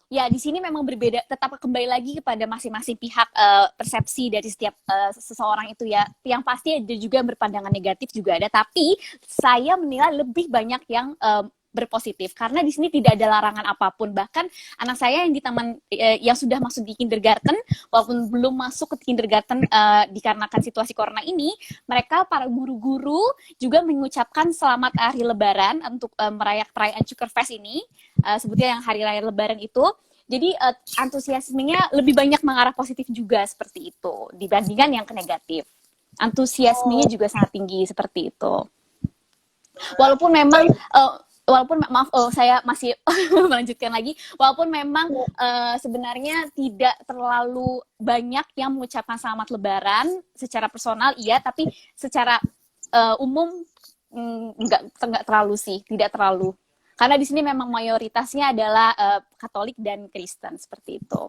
Ya, di sini memang berbeda, tetap kembali lagi kepada masing-masing pihak, persepsi dari setiap seseorang itu ya. Yang pasti ada juga berpandangan negatif juga ada, tapi saya menilai lebih banyak yang berpositif karena di sini tidak ada larangan apapun. Bahkan anak saya yang di taman yang sudah masuk di kindergarten, walaupun belum masuk ke kindergarten dikarenakan situasi corona ini, mereka para guru-guru juga mengucapkan selamat hari Lebaran untuk merayakan perayaan Cukerfest ini, sebutnya yang hari raya Lebaran itu. Jadi antusiasmenya lebih banyak mengarah positif juga seperti itu dibandingkan yang ke negatif. Antusiasmenya juga sangat tinggi seperti itu. Walaupun memang walaupun maaf, saya masih melanjutkan lagi, walaupun memang sebenarnya tidak terlalu banyak yang mengucapkan selamat Lebaran secara personal, iya, tapi secara umum nggak terlalu sih, tidak terlalu. Karena di sini memang mayoritasnya adalah Katolik dan Kristen seperti itu.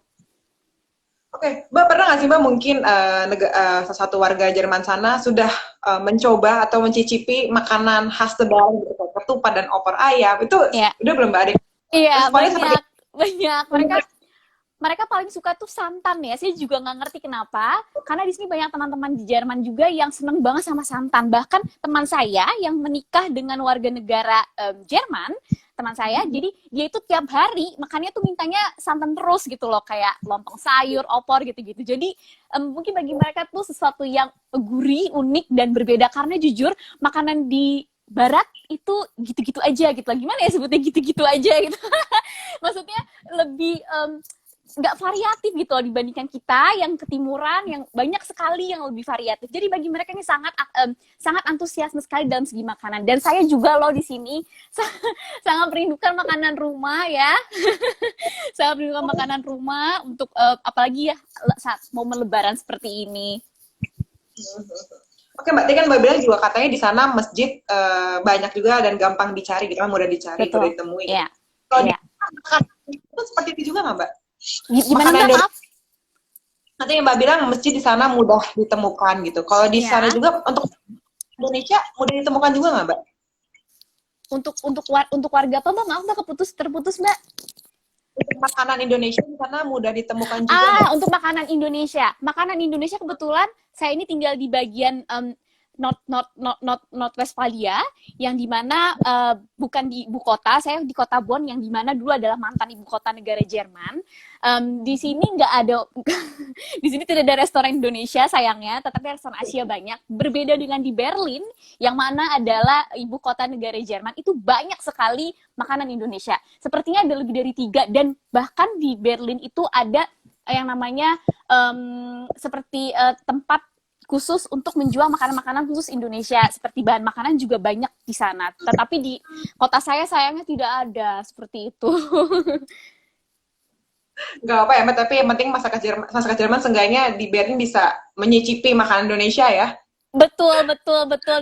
Oke, Mbak pernah nggak sih Mbak mungkin salah satu warga Jerman sana sudah mencoba atau mencicipi makanan khas Lebaran gitu, kayak ketupat dan opor ayam itu Iya, udah belum Mbak? Ada iya, responnya seperti banyak. Mereka paling suka tuh santan ya. Saya juga nggak ngerti kenapa. Karena di sini banyak teman-teman di Jerman juga yang seneng banget sama santan. Bahkan teman saya yang menikah dengan warga negara Jerman, teman saya, jadi dia itu tiap hari makannya tuh mintanya santan terus gitu loh, kayak lontong sayur, opor gitu-gitu. Jadi mungkin bagi mereka tuh sesuatu yang gurih, unik dan berbeda, karena jujur makanan di Barat itu gitu-gitu aja gitu lah. Gimana ya sebutnya, gitu-gitu aja gitu. Maksudnya lebih nggak variatif gitu loh dibandingkan kita yang ketimuran, yang banyak sekali yang lebih variatif. Jadi bagi mereka ini sangat sangat antusiasme sekali dalam segi makanan. Dan saya juga loh di sini sangat merindukan makanan rumah ya. Saya merindukan makanan rumah untuk apalagi ya saat momen Lebaran seperti ini. Oke Mbak, tadi kan Mbak bilang juga katanya di sana masjid banyak juga dan gampang dicari gitu kan, mudah dicari, Betul. mudah ditemui. Iya. Kalau Iya. itu seperti itu juga nggak Mbak? Gimana Makanan Mbak? Maaf. Nanti Mbak bilang masjid di sana mudah ditemukan gitu. Kalau di Iya. sana juga untuk Indonesia mudah ditemukan juga nggak Mbak? Untuk warga apa Mbak? Maaf Mbak, terputus Mbak. Untuk makanan Indonesia di sana mudah ditemukan juga nggak? Untuk makanan Indonesia. Makanan Indonesia kebetulan saya ini tinggal di bagian North Westphalia, yang dimana bukan di ibu kota, saya di kota Bonn, yang dimana dulu adalah mantan ibu kota negara Jerman. Di sini nggak ada, di sini tidak ada restoran Indonesia sayangnya, tetapi restoran Asia banyak. Berbeda dengan di Berlin, yang mana adalah ibu kota negara Jerman, itu banyak sekali makanan Indonesia. Sepertinya ada lebih dari 3, dan bahkan di Berlin itu ada yang namanya seperti tempat khusus untuk menjual makanan-makanan khusus Indonesia, seperti bahan makanan juga banyak di sana. Tetapi di kota saya sayangnya tidak ada seperti itu. Nggak apa ya Mbak, tapi yang penting masyarakat Jerman seenggaknya di Berlin bisa menyicipi makanan Indonesia ya. Betul.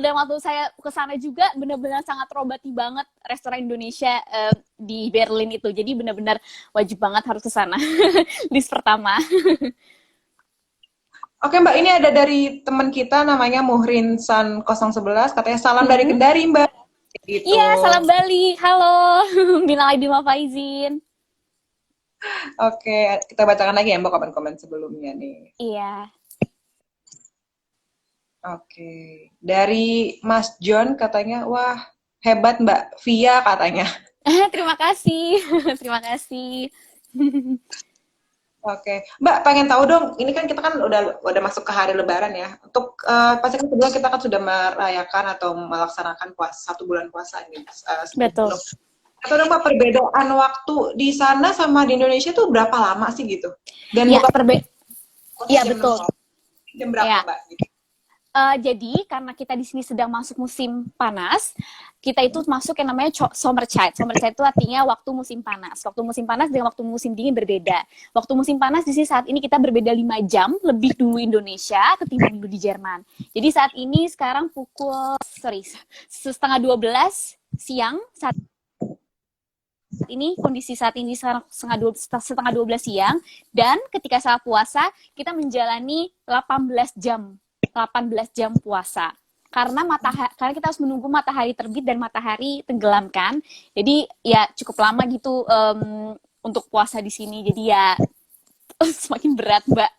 Dan waktu saya ke sana juga benar-benar sangat terobati banget restoran Indonesia di Berlin itu. Jadi benar-benar wajib banget harus ke sana. List pertama. Oke Mbak, ini ada dari teman kita namanya Muhrin San 011, katanya salam dari Kendari Mbak. Gitu. Iya, salam Bali. Halo. Minal aidin wal faizin. Oke, kita bacakan lagi ya Mbak komen-komen sebelumnya nih. Iya. Oke, dari Mas John katanya, wah hebat Mbak Via katanya. Terima kasih. Terima kasih. Oke, Mbak pengen tahu dong, ini kan kita kan udah masuk ke hari Lebaran ya. Untuk pasti kan sebelumnya kita kan sudah merayakan atau melaksanakan puasa 1 bulan puasa ini. Betul. Atau dong Mbak, perbedaan waktu di sana sama di Indonesia tuh berapa lama sih gitu? Dan Ya, ya betul. Jam berapa Ya. Mbak? Gitu. Jadi karena kita di sini sedang masuk musim panas, kita itu masuk yang namanya Sommerzeit. Sommerzeit itu artinya waktu musim panas. Waktu musim panas dengan waktu musim dingin berbeda. Waktu musim panas di sini saat ini kita berbeda 5 jam lebih dulu Indonesia ketimbang dulu di Jerman. Jadi saat ini sekarang setengah 12 siang. Kondisi saat ini setengah 12 siang, dan ketika saat puasa kita menjalani 18 jam puasa. Karena kita harus menunggu matahari terbit dan matahari tenggelam kan. Jadi ya cukup lama gitu untuk puasa di sini. Jadi ya semakin berat, Mbak.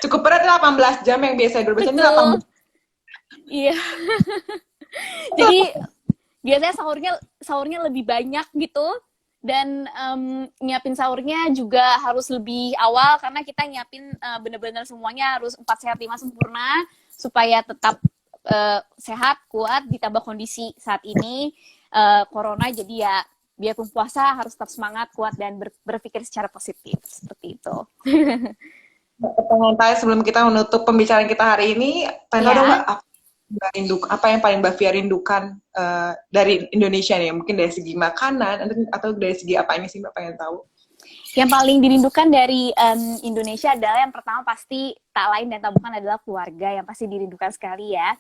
Cukup berat 18 jam, yang biasa 12 jam ini 18. Iya. Jadi biasanya sahurnya lebih banyak gitu. Dan nyiapin sahurnya juga harus lebih awal, karena kita nyiapin benar-benar semuanya harus 4 sehat 5 sempurna supaya tetap sehat, kuat, ditambah kondisi saat ini corona. Jadi ya biarpun puasa harus tetap semangat, kuat, dan berpikir secara positif seperti itu. Pengen tanya sebelum kita menutup pembicaraan kita hari ini, pengen tahu dong Mbak, apa yang paling Mbak Fia rindukan dari Indonesia nih? Mungkin dari segi makanan atau dari segi apa ini sih Mbak pengen tahu? Yang paling dirindukan dari Indonesia adalah yang pertama pasti tak lain dan tak bukan adalah keluarga yang pasti dirindukan sekali ya.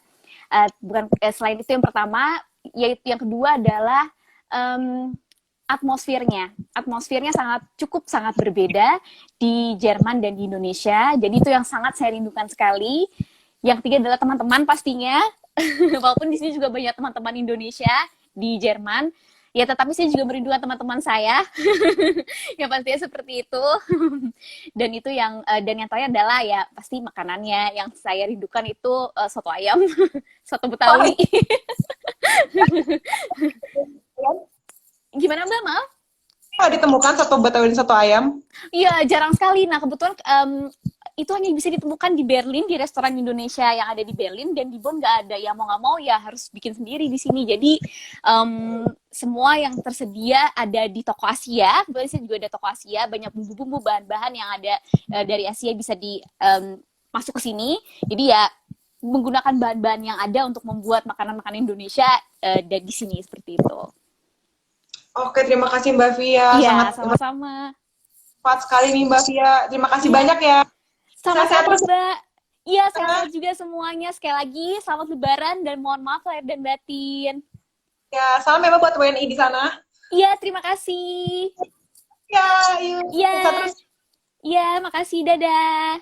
Selain itu yang pertama, yaitu yang kedua adalah atmosfernya. Atmosfernya sangat berbeda di Jerman dan di Indonesia. Jadi itu yang sangat saya rindukan sekali. Yang ketiga adalah teman-teman pastinya. Walaupun di sini juga banyak teman-teman Indonesia di Jerman. Ya, tetapi saya juga merindukan teman-teman saya. Yang pastinya seperti itu. Dan itu dan yang terakhir adalah ya pasti makanannya. Yang saya rindukan itu soto ayam, soto Betawi. Gimana Mbak, maaf? Nggak ditemukan soto Betawi dan soto ayam? Iya, jarang sekali. Nah, kebetulan itu hanya bisa ditemukan di Berlin, di restoran Indonesia yang ada di Berlin, dan di Bonn nggak ada. Ya mau nggak mau ya harus bikin sendiri di sini. Jadi semua yang tersedia ada di toko Asia. Kebetulan saya juga ada toko Asia, banyak bumbu-bumbu, bahan-bahan yang ada dari Asia bisa masuk ke sini. Jadi ya menggunakan bahan-bahan yang ada untuk membuat makanan-makanan Indonesia dan di sini seperti itu. Oke, terima kasih Mbak Fia. Iya, sama-sama. Tepat sekali nih Mbak Fia. Terima kasih banyak ya. Sama-sama Mbak. Iya, sehat juga semuanya. Sekali lagi, selamat Lebaran dan mohon maaf lahir dan batin. Ya, salam ya Mbak buat WNI di sana. Iya, terima kasih. Ya, yuk. Iya. Iya, makasih. Dadah.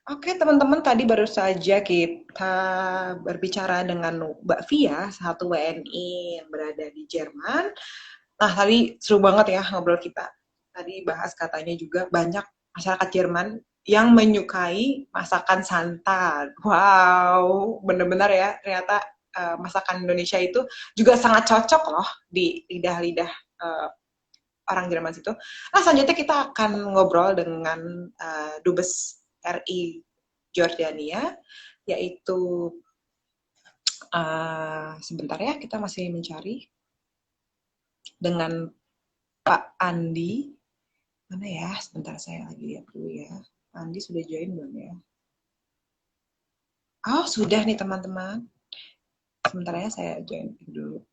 Oke, teman-teman, tadi baru saja kita berbicara dengan Mbak Fia, satu WNI yang berada di Jerman. Nah, tadi seru banget ya ngobrol kita. Tadi bahas katanya juga banyak masyarakat Jerman yang menyukai masakan santan. Wow, bener-bener ya, ternyata masakan Indonesia itu juga sangat cocok loh di lidah-lidah orang Jerman situ. Nah, selanjutnya kita akan ngobrol dengan Dubes RI Jordania, yaitu sebentar ya, kita masih mencari dengan Pak Andi. Mana ya? Sebentar, saya lagi lihat dulu ya. Pak Andi sudah join belum ya? Oh, sudah nih teman-teman. Sebentar ya, saya join dulu.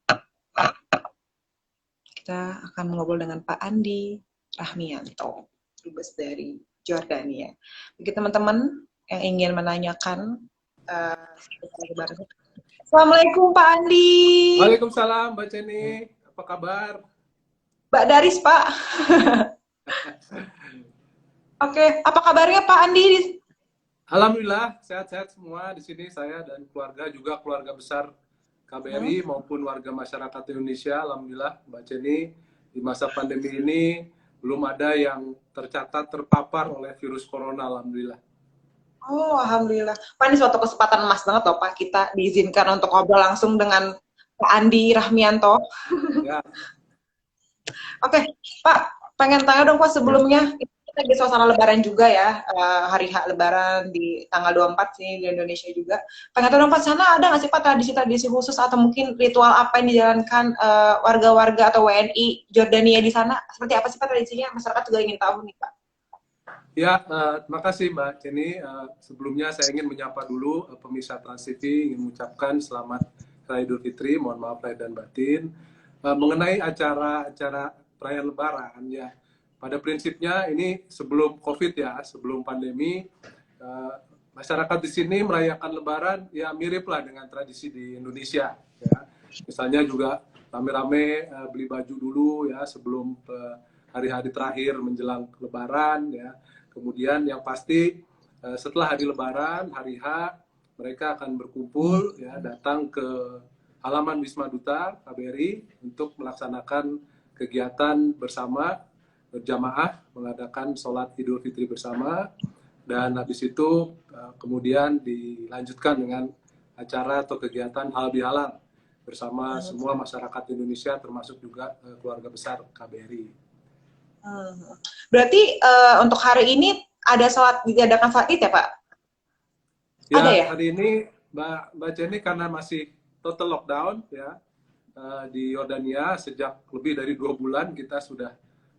Kita akan ngobrol dengan Pak Andi Rahmianto, Dubes dari Jordania. Bagi teman-teman yang ingin menanyakan Assalamualaikum Pak Andi. Waalaikumsalam Mbak Ceni, apa kabar? Mbak Daris Pak. Oke, apa kabarnya Pak Andi? Alhamdulillah sehat-sehat semua di sini, saya dan keluarga, juga keluarga besar KBRI maupun warga masyarakat Indonesia. Alhamdulillah Mbak Ceni, di masa pandemi ini belum ada yang tercatat terpapar oleh virus corona, alhamdulillah. Oh, alhamdulillah. Pak, ini suatu kesempatan emas banget loh Pak, kita diizinkan untuk ngobrol langsung dengan Pak Andi Rahmianto. Ya. Oke, Pak, pengen tanya dong Pak sebelumnya, kita lagi suasana lebaran juga ya, hari H lebaran di tanggal 24 sih di Indonesia juga. Pengen tahu dong Pak, sana ada nggak sih Pak tradisi-tradisi khusus atau mungkin ritual apa yang dijalankan warga-warga atau WNI Jordania di sana? Seperti apa sih Pak tradisinya? Masyarakat juga ingin tahu nih Pak. Ya, terima kasih Mbak Ceni. Sebelumnya saya ingin menyapa dulu pemirsa Trans TV, ingin mengucapkan selamat Raya Idul Fitri, mohon maaf lahir dan batin. Mengenai acara perayaan Lebaran, ya, pada prinsipnya ini sebelum COVID ya, sebelum pandemi, masyarakat di sini merayakan Lebaran ya mirip lah dengan tradisi di Indonesia. Ya. Misalnya juga rame-rame beli baju dulu ya sebelum hari-hari terakhir menjelang Lebaran ya. Kemudian yang pasti setelah hari Lebaran, hari H, mereka akan berkumpul ya datang ke halaman Wisma Duta KBRI untuk melaksanakan kegiatan bersama berjamaah, mengadakan sholat Idul Fitri bersama, dan habis itu kemudian dilanjutkan dengan acara atau kegiatan halal bihalal bersama semua masyarakat Indonesia termasuk juga keluarga besar KBRI. Berarti untuk hari ini ada sholat diadakan sholat Id ya Pak? Ya, ada ya? Hari ini Mbak Jenny karena masih total lockdown ya di Yordania sejak lebih dari 2 bulan kita sudah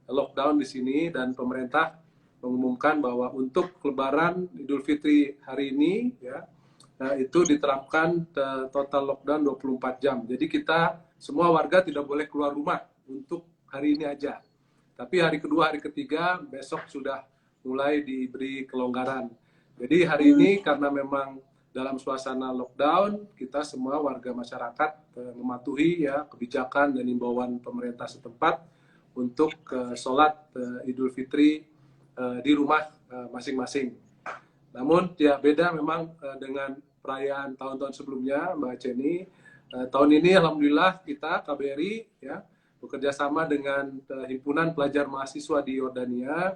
lockdown di sini dan pemerintah mengumumkan bahwa untuk Lebaran Idul Fitri hari ini ya itu diterapkan total lockdown 24 jam. Jadi kita semua warga tidak boleh keluar rumah untuk hari ini aja. Tapi hari kedua, hari ketiga besok sudah mulai diberi kelonggaran. Jadi hari ini karena memang dalam suasana lockdown, kita semua warga masyarakat mematuhi ya kebijakan dan imbauan pemerintah setempat untuk sholat Idul Fitri di rumah masing-masing. Namun ya beda memang dengan perayaan tahun-tahun sebelumnya, Mbak Jenny. Tahun ini alhamdulillah kita KBRI ya bekerja sama dengan himpunan pelajar mahasiswa di Yordania.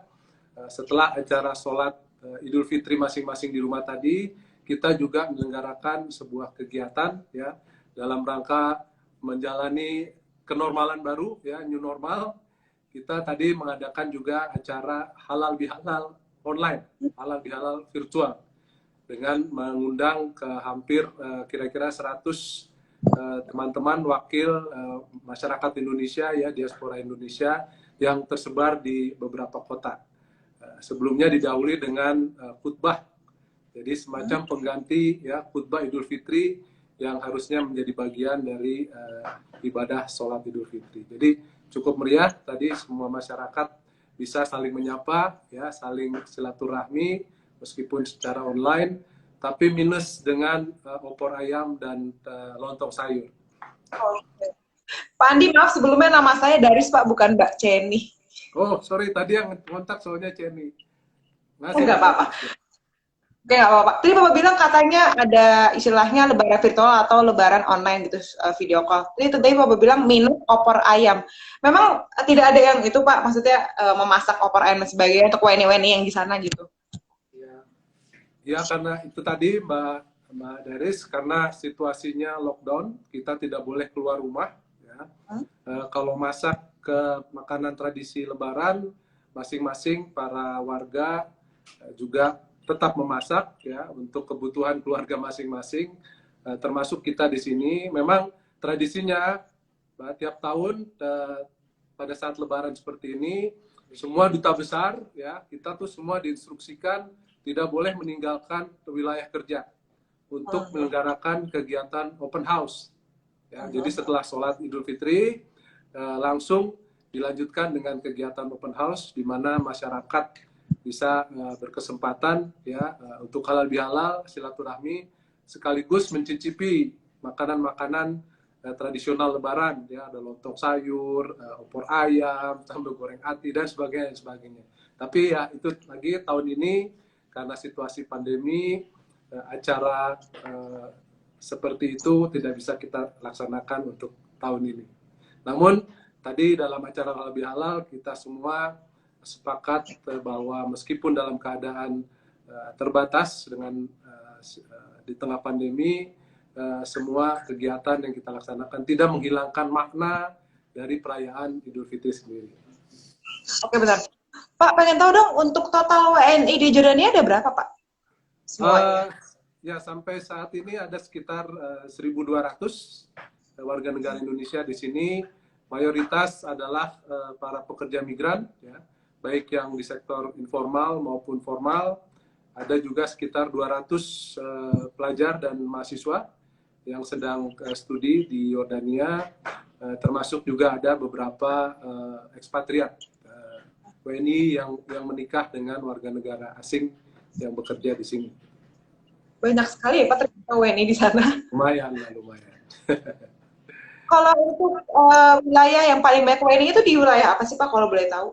Setelah acara sholat Idul Fitri masing-masing di rumah tadi, kita juga menyelenggarakan sebuah kegiatan ya dalam rangka menjalani kenormalan baru ya, new normal. Kita tadi mengadakan juga acara halal bihalal online, halal bihalal virtual dengan mengundang ke hampir kira-kira 100 teman-teman wakil masyarakat Indonesia ya, diaspora Indonesia yang tersebar di beberapa kota. Sebelumnya didahului dengan khutbah. Jadi semacam pengganti ya khutbah Idul Fitri yang harusnya menjadi bagian dari ibadah sholat Idul Fitri. Jadi cukup meriah tadi, semua masyarakat bisa saling menyapa ya, saling silaturahmi meskipun secara online, tapi minus dengan opor ayam dan lontong sayur. Oke. Pak Andi, maaf sebelumnya nama saya Daris Pak, bukan Mbak Jenny. Oh sorry, tadi yang kontak soalnya Jenny. Enggak apa-apa. Oke, nggak apa-apa. Tadi Bapak bilang katanya ada istilahnya lebaran virtual atau lebaran online gitu, video call. Jadi tadi Bapak bilang minus opor ayam. Memang tidak ada yang itu Pak, maksudnya memasak opor ayam dan sebagainya untuk WNI-WNI yang di sana gitu. Ya karena itu tadi Mbak Daris, karena situasinya lockdown, kita tidak boleh keluar rumah. Ya. Kalau masak ke makanan tradisi Lebaran, masing-masing para warga juga tetap memasak ya untuk kebutuhan keluarga masing-masing, termasuk kita di sini. Memang tradisinya tiap tahun pada saat Lebaran seperti ini, semua duta besar ya kita tuh semua diinstruksikan tidak boleh meninggalkan wilayah kerja untuk menyelenggarakan kegiatan open house. Ya, jadi setelah sholat Idul Fitri langsung dilanjutkan dengan kegiatan open house di mana masyarakat bisa berkesempatan ya untuk halal bihalal, silaturahmi, sekaligus mencicipi makanan-makanan tradisional Lebaran ya, ada lontong sayur, opor ayam, sambal goreng ati dan sebagainya. Tapi ya itu lagi tahun ini karena situasi pandemi, acara seperti itu tidak bisa kita laksanakan untuk tahun ini. Namun tadi dalam acara halal bihalal kita semua sepakat bahwa meskipun dalam keadaan terbatas dengan di tengah pandemi, semua kegiatan yang kita laksanakan tidak menghilangkan makna dari perayaan Idul Fitri sendiri. Oke, benar. Pak, pengen tahu dong untuk total WNI di Jordania ada berapa Pak? Ya sampai saat ini ada sekitar 1.200 warga negara Indonesia di sini. Mayoritas adalah para pekerja migran ya, baik yang di sektor informal maupun formal. Ada juga sekitar 200 pelajar dan mahasiswa yang sedang studi di Yordania, termasuk juga ada beberapa ekspatriat WNI yang menikah dengan warga negara asing yang bekerja di sini. Banyak sekali ya Pak ternyata WNI di sana. Lumayan. Kalau untuk wilayah yang paling banyak WNI itu di wilayah apa sih Pak kalau boleh tahu?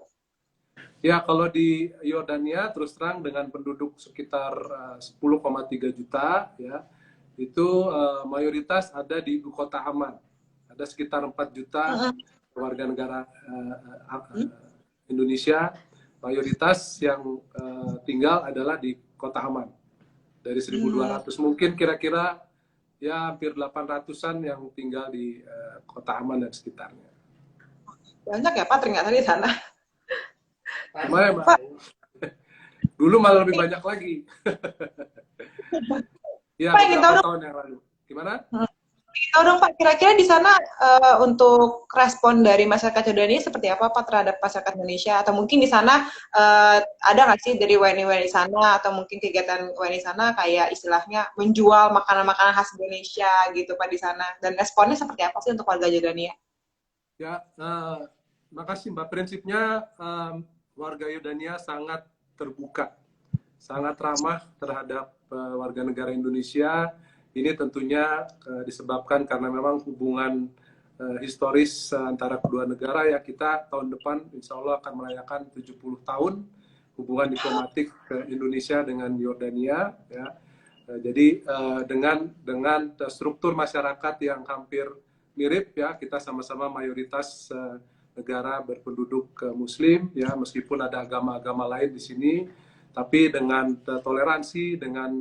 Ya, kalau di Yordania terus terang dengan penduduk sekitar 10,3 juta ya, itu mayoritas ada di ibu kota Amman. Ada sekitar 4 juta warga negara Indonesia, mayoritas yang tinggal adalah di kota Amman. Dari 1.200 mungkin kira-kira ya hampir 800-an yang tinggal di kota Amman dan sekitarnya. Banyak ya Pak ternyata di sana. Lumayan, Mbak. Dulu malah lebih banyak lagi. Ya, Pak, ingin tahu tahun yang lalu. Gimana? Tahu dong Pak, kira-kira di sana untuk respon dari masyarakat Jordania seperti apa Pak terhadap masyarakat Indonesia? Atau mungkin di sana ada nggak sih dari WNI-WNI sana atau mungkin kegiatan WNI sana kayak istilahnya menjual makanan-makanan khas Indonesia gitu Pak di sana? Dan responnya seperti apa sih untuk warga Jordania? Ya, makasih Mbak. Prinsipnya warga Yordania sangat terbuka, sangat ramah terhadap warga negara Indonesia. Ini tentunya disebabkan karena memang hubungan historis antara kedua negara ya. Kita tahun depan insya Allah akan merayakan 70 tahun hubungan diplomatik ke Indonesia dengan Yordania ya. Jadi dengan struktur masyarakat yang hampir mirip ya, kita sama-sama mayoritas negara berpenduduk Muslim ya, meskipun ada agama-agama lain di sini, tapi dengan toleransi, dengan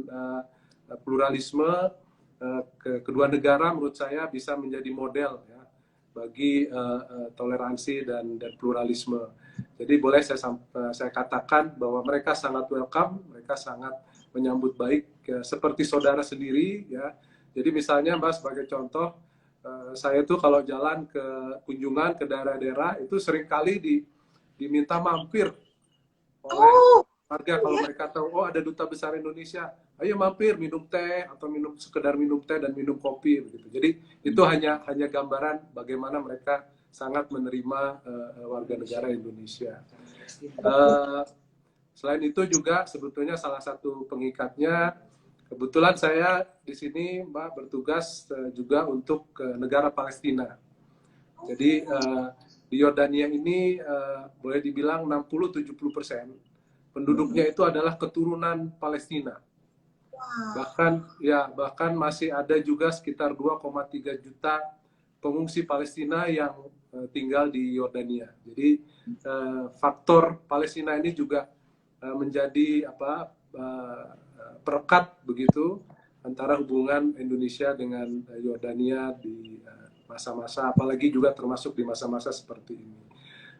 pluralisme, kedua negara menurut saya bisa menjadi model ya bagi toleransi dan pluralisme. Jadi boleh saya katakan bahwa mereka sangat welcome, mereka sangat menyambut baik ya, seperti saudara sendiri ya. Jadi misalnya Mbak sebagai contoh, saya tuh kalau jalan ke kunjungan ke daerah-daerah itu seringkali diminta mampir oleh warga kalau mereka tahu oh ada duta besar Indonesia, ayo mampir minum teh atau sekedar minum teh dan minum kopi begitu. Jadi itu hanya gambaran bagaimana mereka sangat menerima warga negara Indonesia. Selain itu juga sebetulnya salah satu pengikatnya, kebetulan saya di sini Mbak bertugas juga untuk negara Palestina. Jadi di Yordania ini boleh dibilang 60-70% penduduknya itu adalah keturunan Palestina. Bahkan masih ada juga sekitar 2,3 juta pengungsi Palestina yang tinggal di Yordania. Jadi faktor Palestina ini juga menjadi perekat begitu antara hubungan Indonesia dengan Yordania di masa-masa, apalagi juga termasuk di masa-masa seperti ini.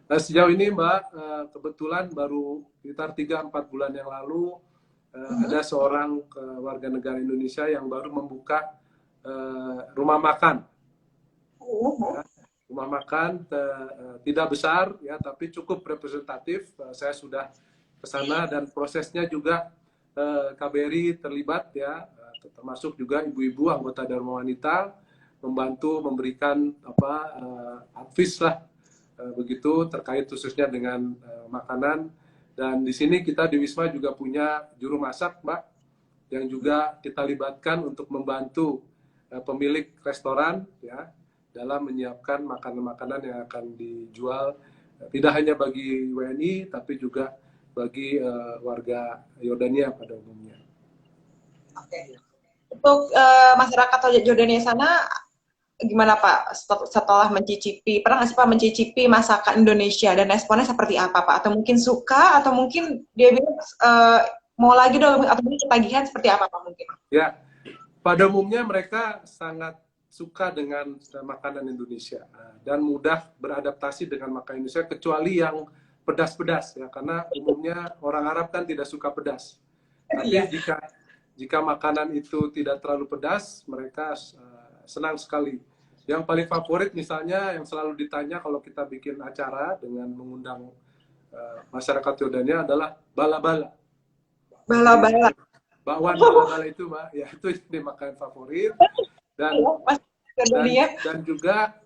Sejauh ini Mbak, kebetulan baru sekitar 3-4 bulan yang lalu ada seorang warga negara Indonesia yang baru membuka rumah makan. Ya, rumah makan tidak besar ya, tapi cukup representatif. Saya sudah ke sana dan prosesnya juga KBRI terlibat ya, termasuk juga ibu-ibu anggota Dharma Wanita membantu memberikan advice lah begitu terkait khususnya dengan makanan. Dan di sini kita di Wisma juga punya juru masak Mbak yang juga kita libatkan untuk membantu pemilik restoran ya dalam menyiapkan makanan-makanan yang akan dijual tidak hanya bagi WNI tapi juga bagi warga Yordania pada umumnya. Oke. Untuk masyarakat Jordania sana gimana Pak setelah pernah nggak sih Pak mencicipi masakan Indonesia dan responnya seperti apa Pak? Atau mungkin suka atau mungkin dia bilang mau lagi dong atau mungkin ketagihan seperti apa Pak mungkin? Ya, pada umumnya mereka sangat suka dengan makanan Indonesia dan mudah beradaptasi dengan makanan Indonesia kecuali yang pedas-pedas ya, karena umumnya orang Arab kan tidak suka pedas. Tapi jika makanan itu tidak terlalu pedas, mereka senang sekali. Yang paling favorit misalnya yang selalu ditanya kalau kita bikin acara dengan mengundang masyarakat Yordania adalah bala-bala. Bala-bala. Bakwan bala-bala itu Mbak, ya itu makanan favorit. Dan juga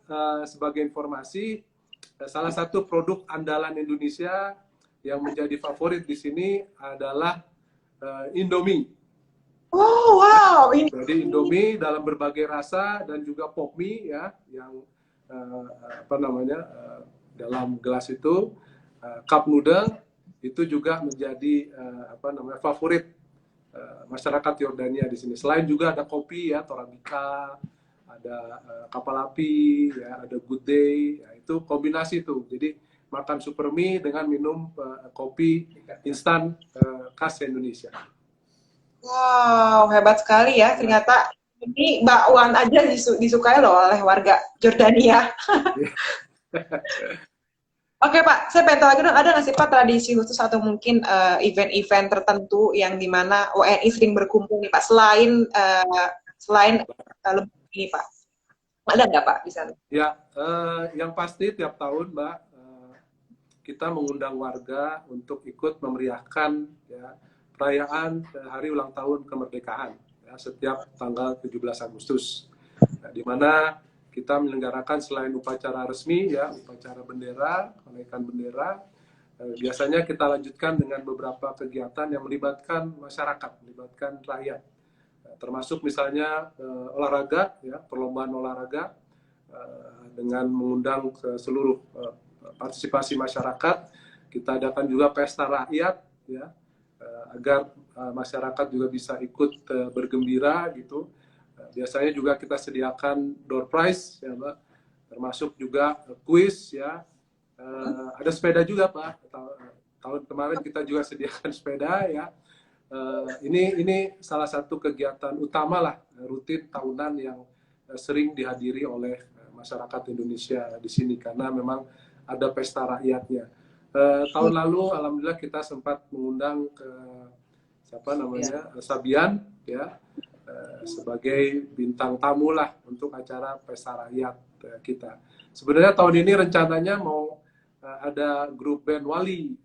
sebagai informasi, salah satu produk andalan Indonesia yang menjadi favorit di sini adalah Indomie. Oh wow. Jadi Indomie dalam berbagai rasa dan juga pop mie ya, yang dalam gelas itu cup noodle itu juga menjadi favorit masyarakat Yordania di sini. Selain juga ada kopi ya, Torabika, ada kapal api, ya, ada good day, ya, itu kombinasi tuh. Jadi makan super mie dengan minum kopi instan khas Indonesia. Wow, hebat sekali ya. Ternyata ini bakwan aja disukai loh oleh warga Jordania. Oke Pak, saya pengen tahu lagi dong, ada nggak sih Pak tradisi khusus atau mungkin event-event tertentu yang dimana WNI sering berkumpul nih Pak, selain lebaran ini Pak? Ada nggak Pak di sana? Ya, yang pasti tiap tahun, Mbak, kita mengundang warga untuk ikut memeriahkan ya, perayaan hari ulang tahun kemerdekaan ya, setiap tanggal 17 Agustus. Nah, di mana kita menyelenggarakan selain upacara resmi ya, upacara bendera, kenaikan bendera, biasanya kita lanjutkan dengan beberapa kegiatan yang melibatkan masyarakat, melibatkan rakyat. Termasuk misalnya olahraga, ya, perlombaan olahraga dengan mengundang ke seluruh partisipasi masyarakat. Kita adakan juga pesta rakyat, ya, agar masyarakat juga bisa ikut bergembira gitu. Biasanya juga kita sediakan door prize, ya Mbak, termasuk juga kuis, ya. Ada sepeda juga Pak. Tahun kemarin kita juga sediakan sepeda, ya. Ini salah satu kegiatan utama lah rutin tahunan yang sering dihadiri oleh masyarakat Indonesia di sini karena memang ada pesta rakyatnya. Tahun lalu alhamdulillah kita sempat mengundang ke siapa namanya Sabian ya sebagai bintang tamu lah untuk acara pesta rakyat kita. Sebenarnya tahun ini rencananya mau ada grup band Wali.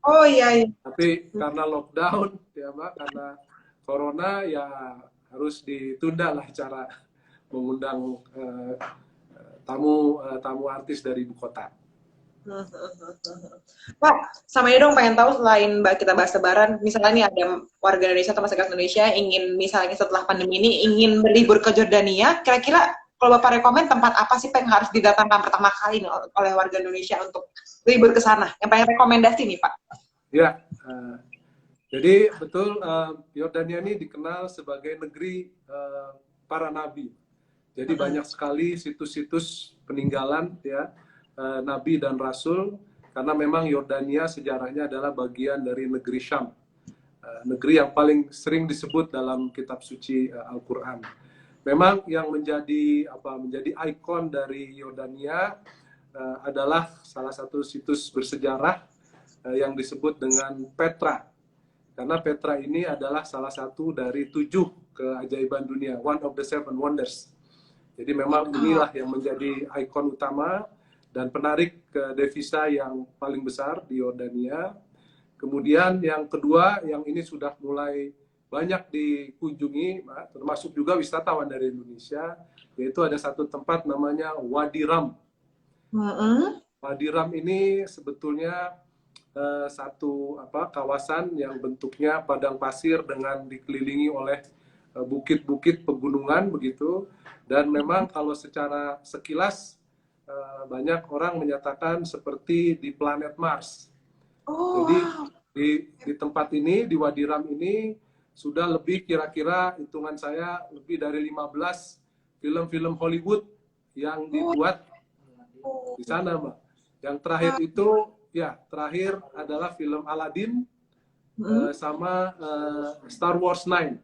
Oh iya, iya. Tapi karena lockdown, ya Mbak, karena corona ya harus ditunda lah cara mengundang tamu artis dari ibu kota. Pak, sama ini dong pengen tahu selain Mbak kita bahas Lebaran, misalnya nih ada warga Indonesia atau masyarakat Indonesia ingin misalnya setelah pandemi ini ingin berlibur ke Jordania, kira-kira kalau Bapak rekomen tempat apa sih yang harus didatangkan pertama kali nih oleh warga Indonesia untuk libur ke sana? Yang paling rekomendasi nih Pak. Ya, jadi betul Yordania ini dikenal sebagai negeri para nabi. Jadi banyak sekali situs-situs peninggalan ya nabi dan rasul karena memang Yordania sejarahnya adalah bagian dari negeri Syam. Negeri yang paling sering disebut dalam kitab suci Al-Qur'an. Memang yang menjadi ikon dari Yordania adalah salah satu situs bersejarah yang disebut dengan Petra. Karena Petra ini adalah salah satu dari 7 keajaiban dunia, one of the 7 wonders. Jadi memang inilah yang menjadi ikon utama dan penarik devisa yang paling besar di Yordania. Kemudian yang kedua, yang ini sudah mulai banyak dikunjungi, termasuk juga wisatawan dari Indonesia, yaitu ada satu tempat namanya Wadi Ram. Wadi Ram ini sebetulnya satu kawasan yang bentuknya padang pasir dengan dikelilingi oleh bukit-bukit pegunungan begitu, dan memang kalau secara sekilas banyak orang menyatakan seperti di planet Mars. Jadi di tempat ini, di Wadi Ram ini sudah lebih kira-kira hitungan saya lebih dari 15 film-film Hollywood yang dibuat di sana, Mbak. Yang terakhir itu ya, terakhir adalah film Aladdin sama Star Wars 9.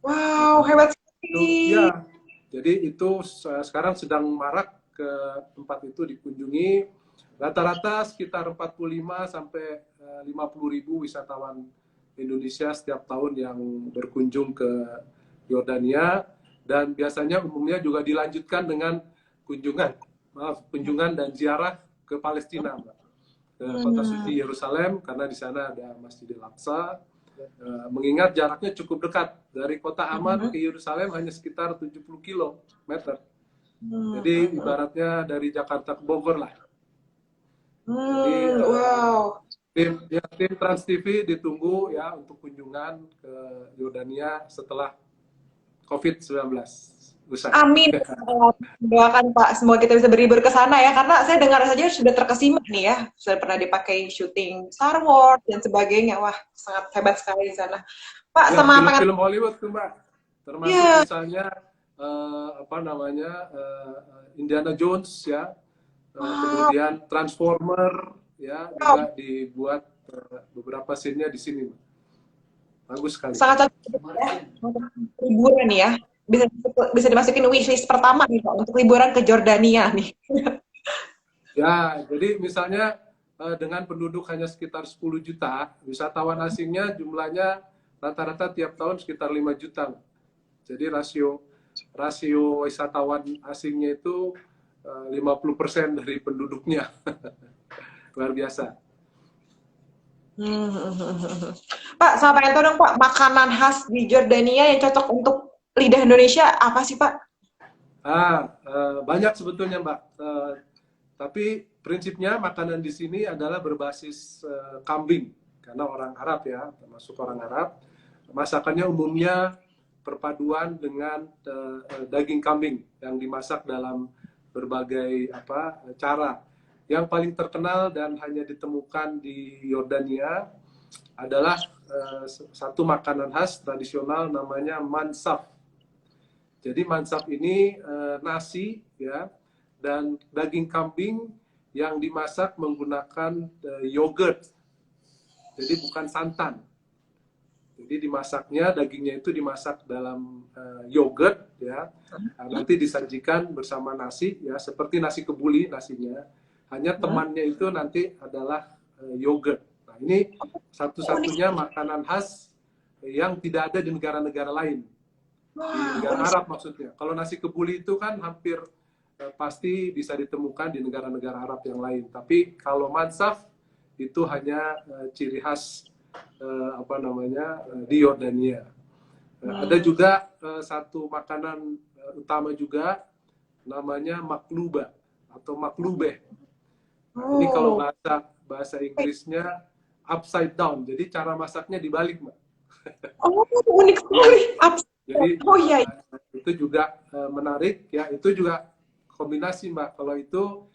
Wow, hebat sekali. Ya, jadi itu sekarang sedang marak ke tempat itu dikunjungi. Rata-rata sekitar 45 sampai 50.000 wisatawan Indonesia setiap tahun yang berkunjung ke Yordania, dan biasanya umumnya juga dilanjutkan dengan kunjungan dan ziarah ke Palestina, Mbak. Ke kota suci Yerusalem karena di sana ada Masjidil Aqsa. Mengingat jaraknya cukup dekat dari kota Amman ke Yerusalem hanya sekitar 70 km. Jadi ibaratnya dari Jakarta ke Bogor lah. Jadi wow. tim Trans TV ditunggu ya untuk kunjungan ke Yordania setelah COVID-19 usai. Amin. Doakan Pak, semoga kita bisa berlibur ke sana ya, karena saya dengar saja sudah terkesima nih ya, sudah pernah dipakai syuting Star Wars dan sebagainya. Wah, sangat hebat sekali di sana. Pak, Ya, sama film Hollywood tuh Mbak, termasuk misalnya Indiana Jones ya, kemudian Transformer ya juga dibuat beberapa scene-nya di sini, Mbak. Bagus sekali. Sangat cocok ya untuk liburan ya. Bisa dimasukin wishlist pertama nih Pak untuk liburan ke Jordania nih. Ya, jadi misalnya dengan penduduk hanya sekitar 10 juta, wisatawan asingnya jumlahnya rata-rata tiap tahun sekitar 5 juta. Jadi rasio rasio wisatawan asingnya itu 50% dari penduduknya. Luar biasa. Pak, sama pengen tahu dong Pak, makanan khas di Jordania yang cocok untuk lidah Indonesia apa sih Pak? Banyak sebetulnya Mbak. Tapi prinsipnya makanan di sini adalah berbasis kambing. Karena orang Arab ya, termasuk orang Arab. Masakannya umumnya perpaduan dengan daging kambing yang dimasak dalam berbagai cara. Yang paling terkenal dan hanya ditemukan di Yordania adalah satu makanan khas tradisional namanya mansaf. Jadi mansaf ini nasi ya dan daging kambing yang dimasak menggunakan yogurt. Jadi bukan santan. Jadi dimasaknya dagingnya itu dimasak dalam yogurt ya. Nah, nanti disajikan bersama nasi ya seperti nasi kebuli nasinya. Hanya temannya itu nanti adalah yogurt. Nah, ini satu-satunya makanan khas yang tidak ada di negara-negara lain. Di negara Arab maksudnya. Kalau nasi kebuli itu kan hampir pasti bisa ditemukan di negara-negara Arab yang lain. Tapi kalau mansaf itu hanya ciri khas di Yordania. Ada juga satu makanan utama juga namanya makluba atau maklubeh. Nah, ini kalau bahasa Inggrisnya upside down. Jadi cara masaknya dibalik, Mbak. Oh, unik sekali. Jadi iya. itu juga menarik ya. Itu juga kombinasi, Mbak. Kalau itu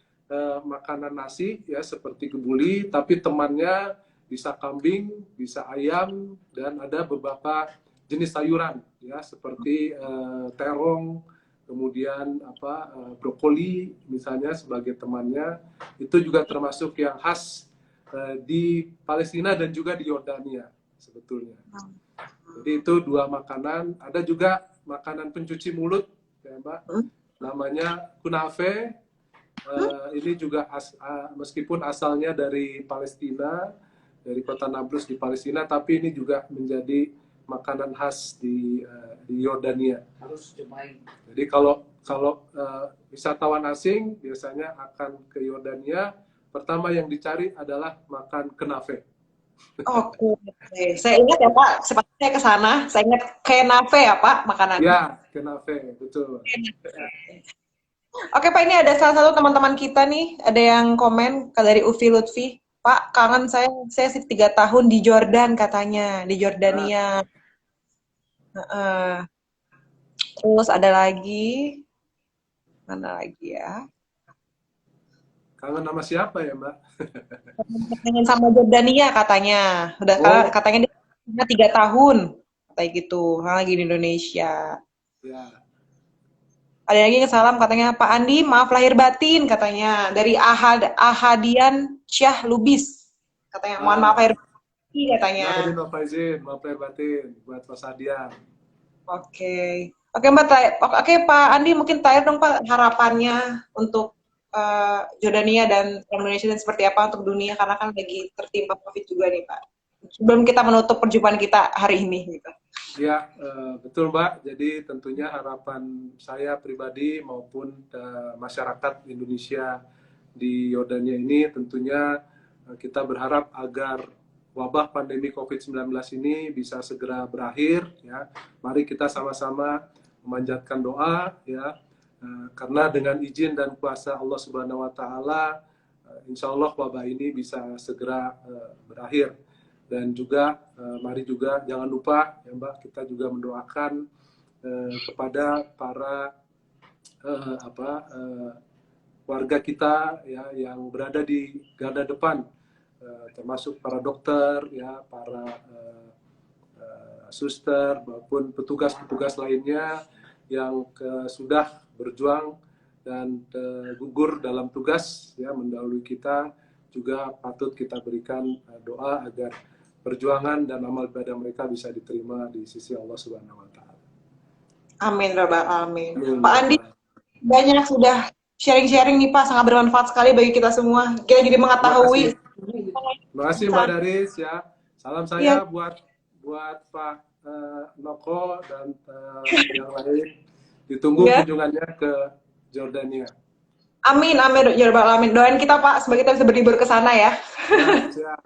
makanan nasi ya seperti kebuli, tapi temannya bisa kambing, bisa ayam, dan ada beberapa jenis sayuran ya seperti terong, kemudian brokoli misalnya sebagai temannya. Itu juga termasuk yang khas di Palestina dan juga di Yordania sebetulnya. Jadi itu dua makanan. Ada juga makanan pencuci mulut ya Mbak, namanya kunafe. Ini juga meskipun asalnya dari Palestina, dari kota Nablus di Palestina, tapi ini juga menjadi makanan khas di Yordania. Harus cobain. Jadi kalau wisatawan asing biasanya akan ke Yordania, pertama yang dicari adalah makan kenafe. Oke. Saya ingat ya Pak, sepatutnya saya ke sana, saya ingat kenafe ya Pak makanannya. Ya, kenafe, betul. Oke Pak, ini ada salah satu teman-teman kita nih, ada yang komen dari Ufi Lutfi. Pak, kangen saya 3 tahun di Jordan katanya, di Jordania. Terus ada lagi, mana lagi ya? Kangen sama siapa ya Mbak? Kangen sama Jordania katanya. Katanya dia 3 tahun, kayak gitu. Lagi di Indonesia. Ya. Ada lagi yang salam katanya, Pak Andi, maaf lahir batin katanya. Dari Ahadian Syah Lubis. Katanya, mohon maaf lahir batin katanya. Maaf lahir batin buat Mas Adian. Oke. Oke Pak Andi, mungkin terakhir dong Pak harapannya untuk Jordania dan Indonesia dan seperti apa untuk dunia, karena kan lagi tertimpa COVID juga nih Pak. Sebelum kita menutup perjumpaan kita hari ini gitu. Ya, betul Mbak. Jadi tentunya harapan saya pribadi maupun masyarakat Indonesia di Yordania ini tentunya kita berharap agar wabah pandemi COVID-19 ini bisa segera berakhir. Ya, mari kita sama-sama memanjatkan doa ya, karena dengan izin dan kuasa Allah Subhanahu Wa Taala, insya Allah wabah ini bisa segera berakhir. Dan juga mari juga jangan lupa ya Mbak, kita juga mendoakan kepada para warga kita ya yang berada di garda depan, termasuk para dokter ya, para suster maupun petugas-petugas lainnya yang sudah berjuang dan gugur dalam tugas ya mendahului kita, juga patut kita berikan doa agar perjuangan dan amal ibadah mereka bisa diterima di sisi Allah Subhanahu Wa Taala. Amin, Rabbal Alamin. Pak Andi, banyak sudah sharing-sharing nih Pak, sangat bermanfaat sekali bagi kita semua. Kita jadi mengetahui. Terima kasih Mbak Daris ya. Salam saya buat Pak Noko dan yang lain. Ditunggu Ya. kunjungannya ke Jordania. Amin, amin, ya Rabbal alamin. Doain kita Pak, sebagai kita bisa berlibur ke sana ya. Siap, siap.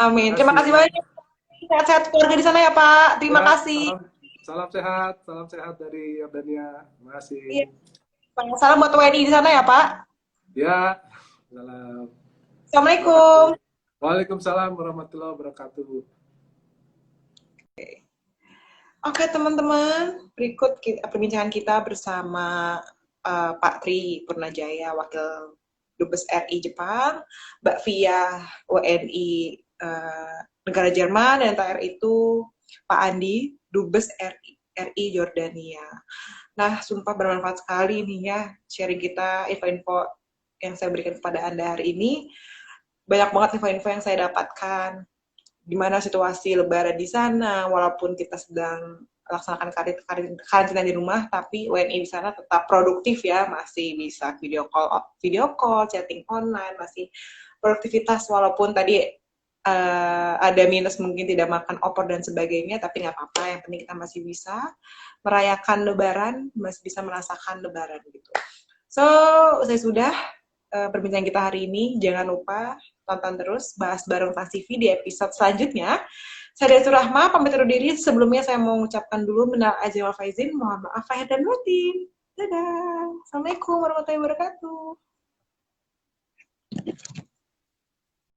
Amin. Terima kasih banyak. Sehat-sehat keluarga di sana ya Pak. Terima Ya, kasih. salam sehat dari Jordania. Terima kasih. Iya. Salam buat WNI di sana ya Pak. Ya, salam. Assalamualaikum. Waalaikumsalam warahmatullahi wabarakatuh. Oke teman-teman, berikut perbincangan kita bersama Pak Tri Purnajaya, Wakil Dubes RI Jepang, Mbak Via WNI negara Jerman, dan terakhir itu Pak Andi Dubes RI Jordania. Nah, sumpah bermanfaat sekali nih ya sharing kita, info-info yang saya berikan kepada Anda hari ini. Banyak banget info-info yang saya dapatkan. Gimana situasi lebaran di sana, walaupun kita sedang melaksanakan karantina di rumah, tapi WNI di sana tetap produktif ya, masih bisa video call, chatting online, masih produktivitas, walaupun tadi ada minus mungkin tidak makan opor dan sebagainya, tapi nggak apa-apa, yang penting kita masih bisa merayakan lebaran, masih bisa merasakan lebaran gitu. So, saya sudah perbincangan kita hari ini. Jangan lupa tonton terus Bahas Bareng Trans TV di episode selanjutnya. Saya Desi Rahma, pamit undur diri. Sebelumnya saya mau mengucapkan dulu minal aidin wal faizin, mohon maaf lahir dan batin. Dadah. Assalamualaikum warahmatullahi wabarakatuh.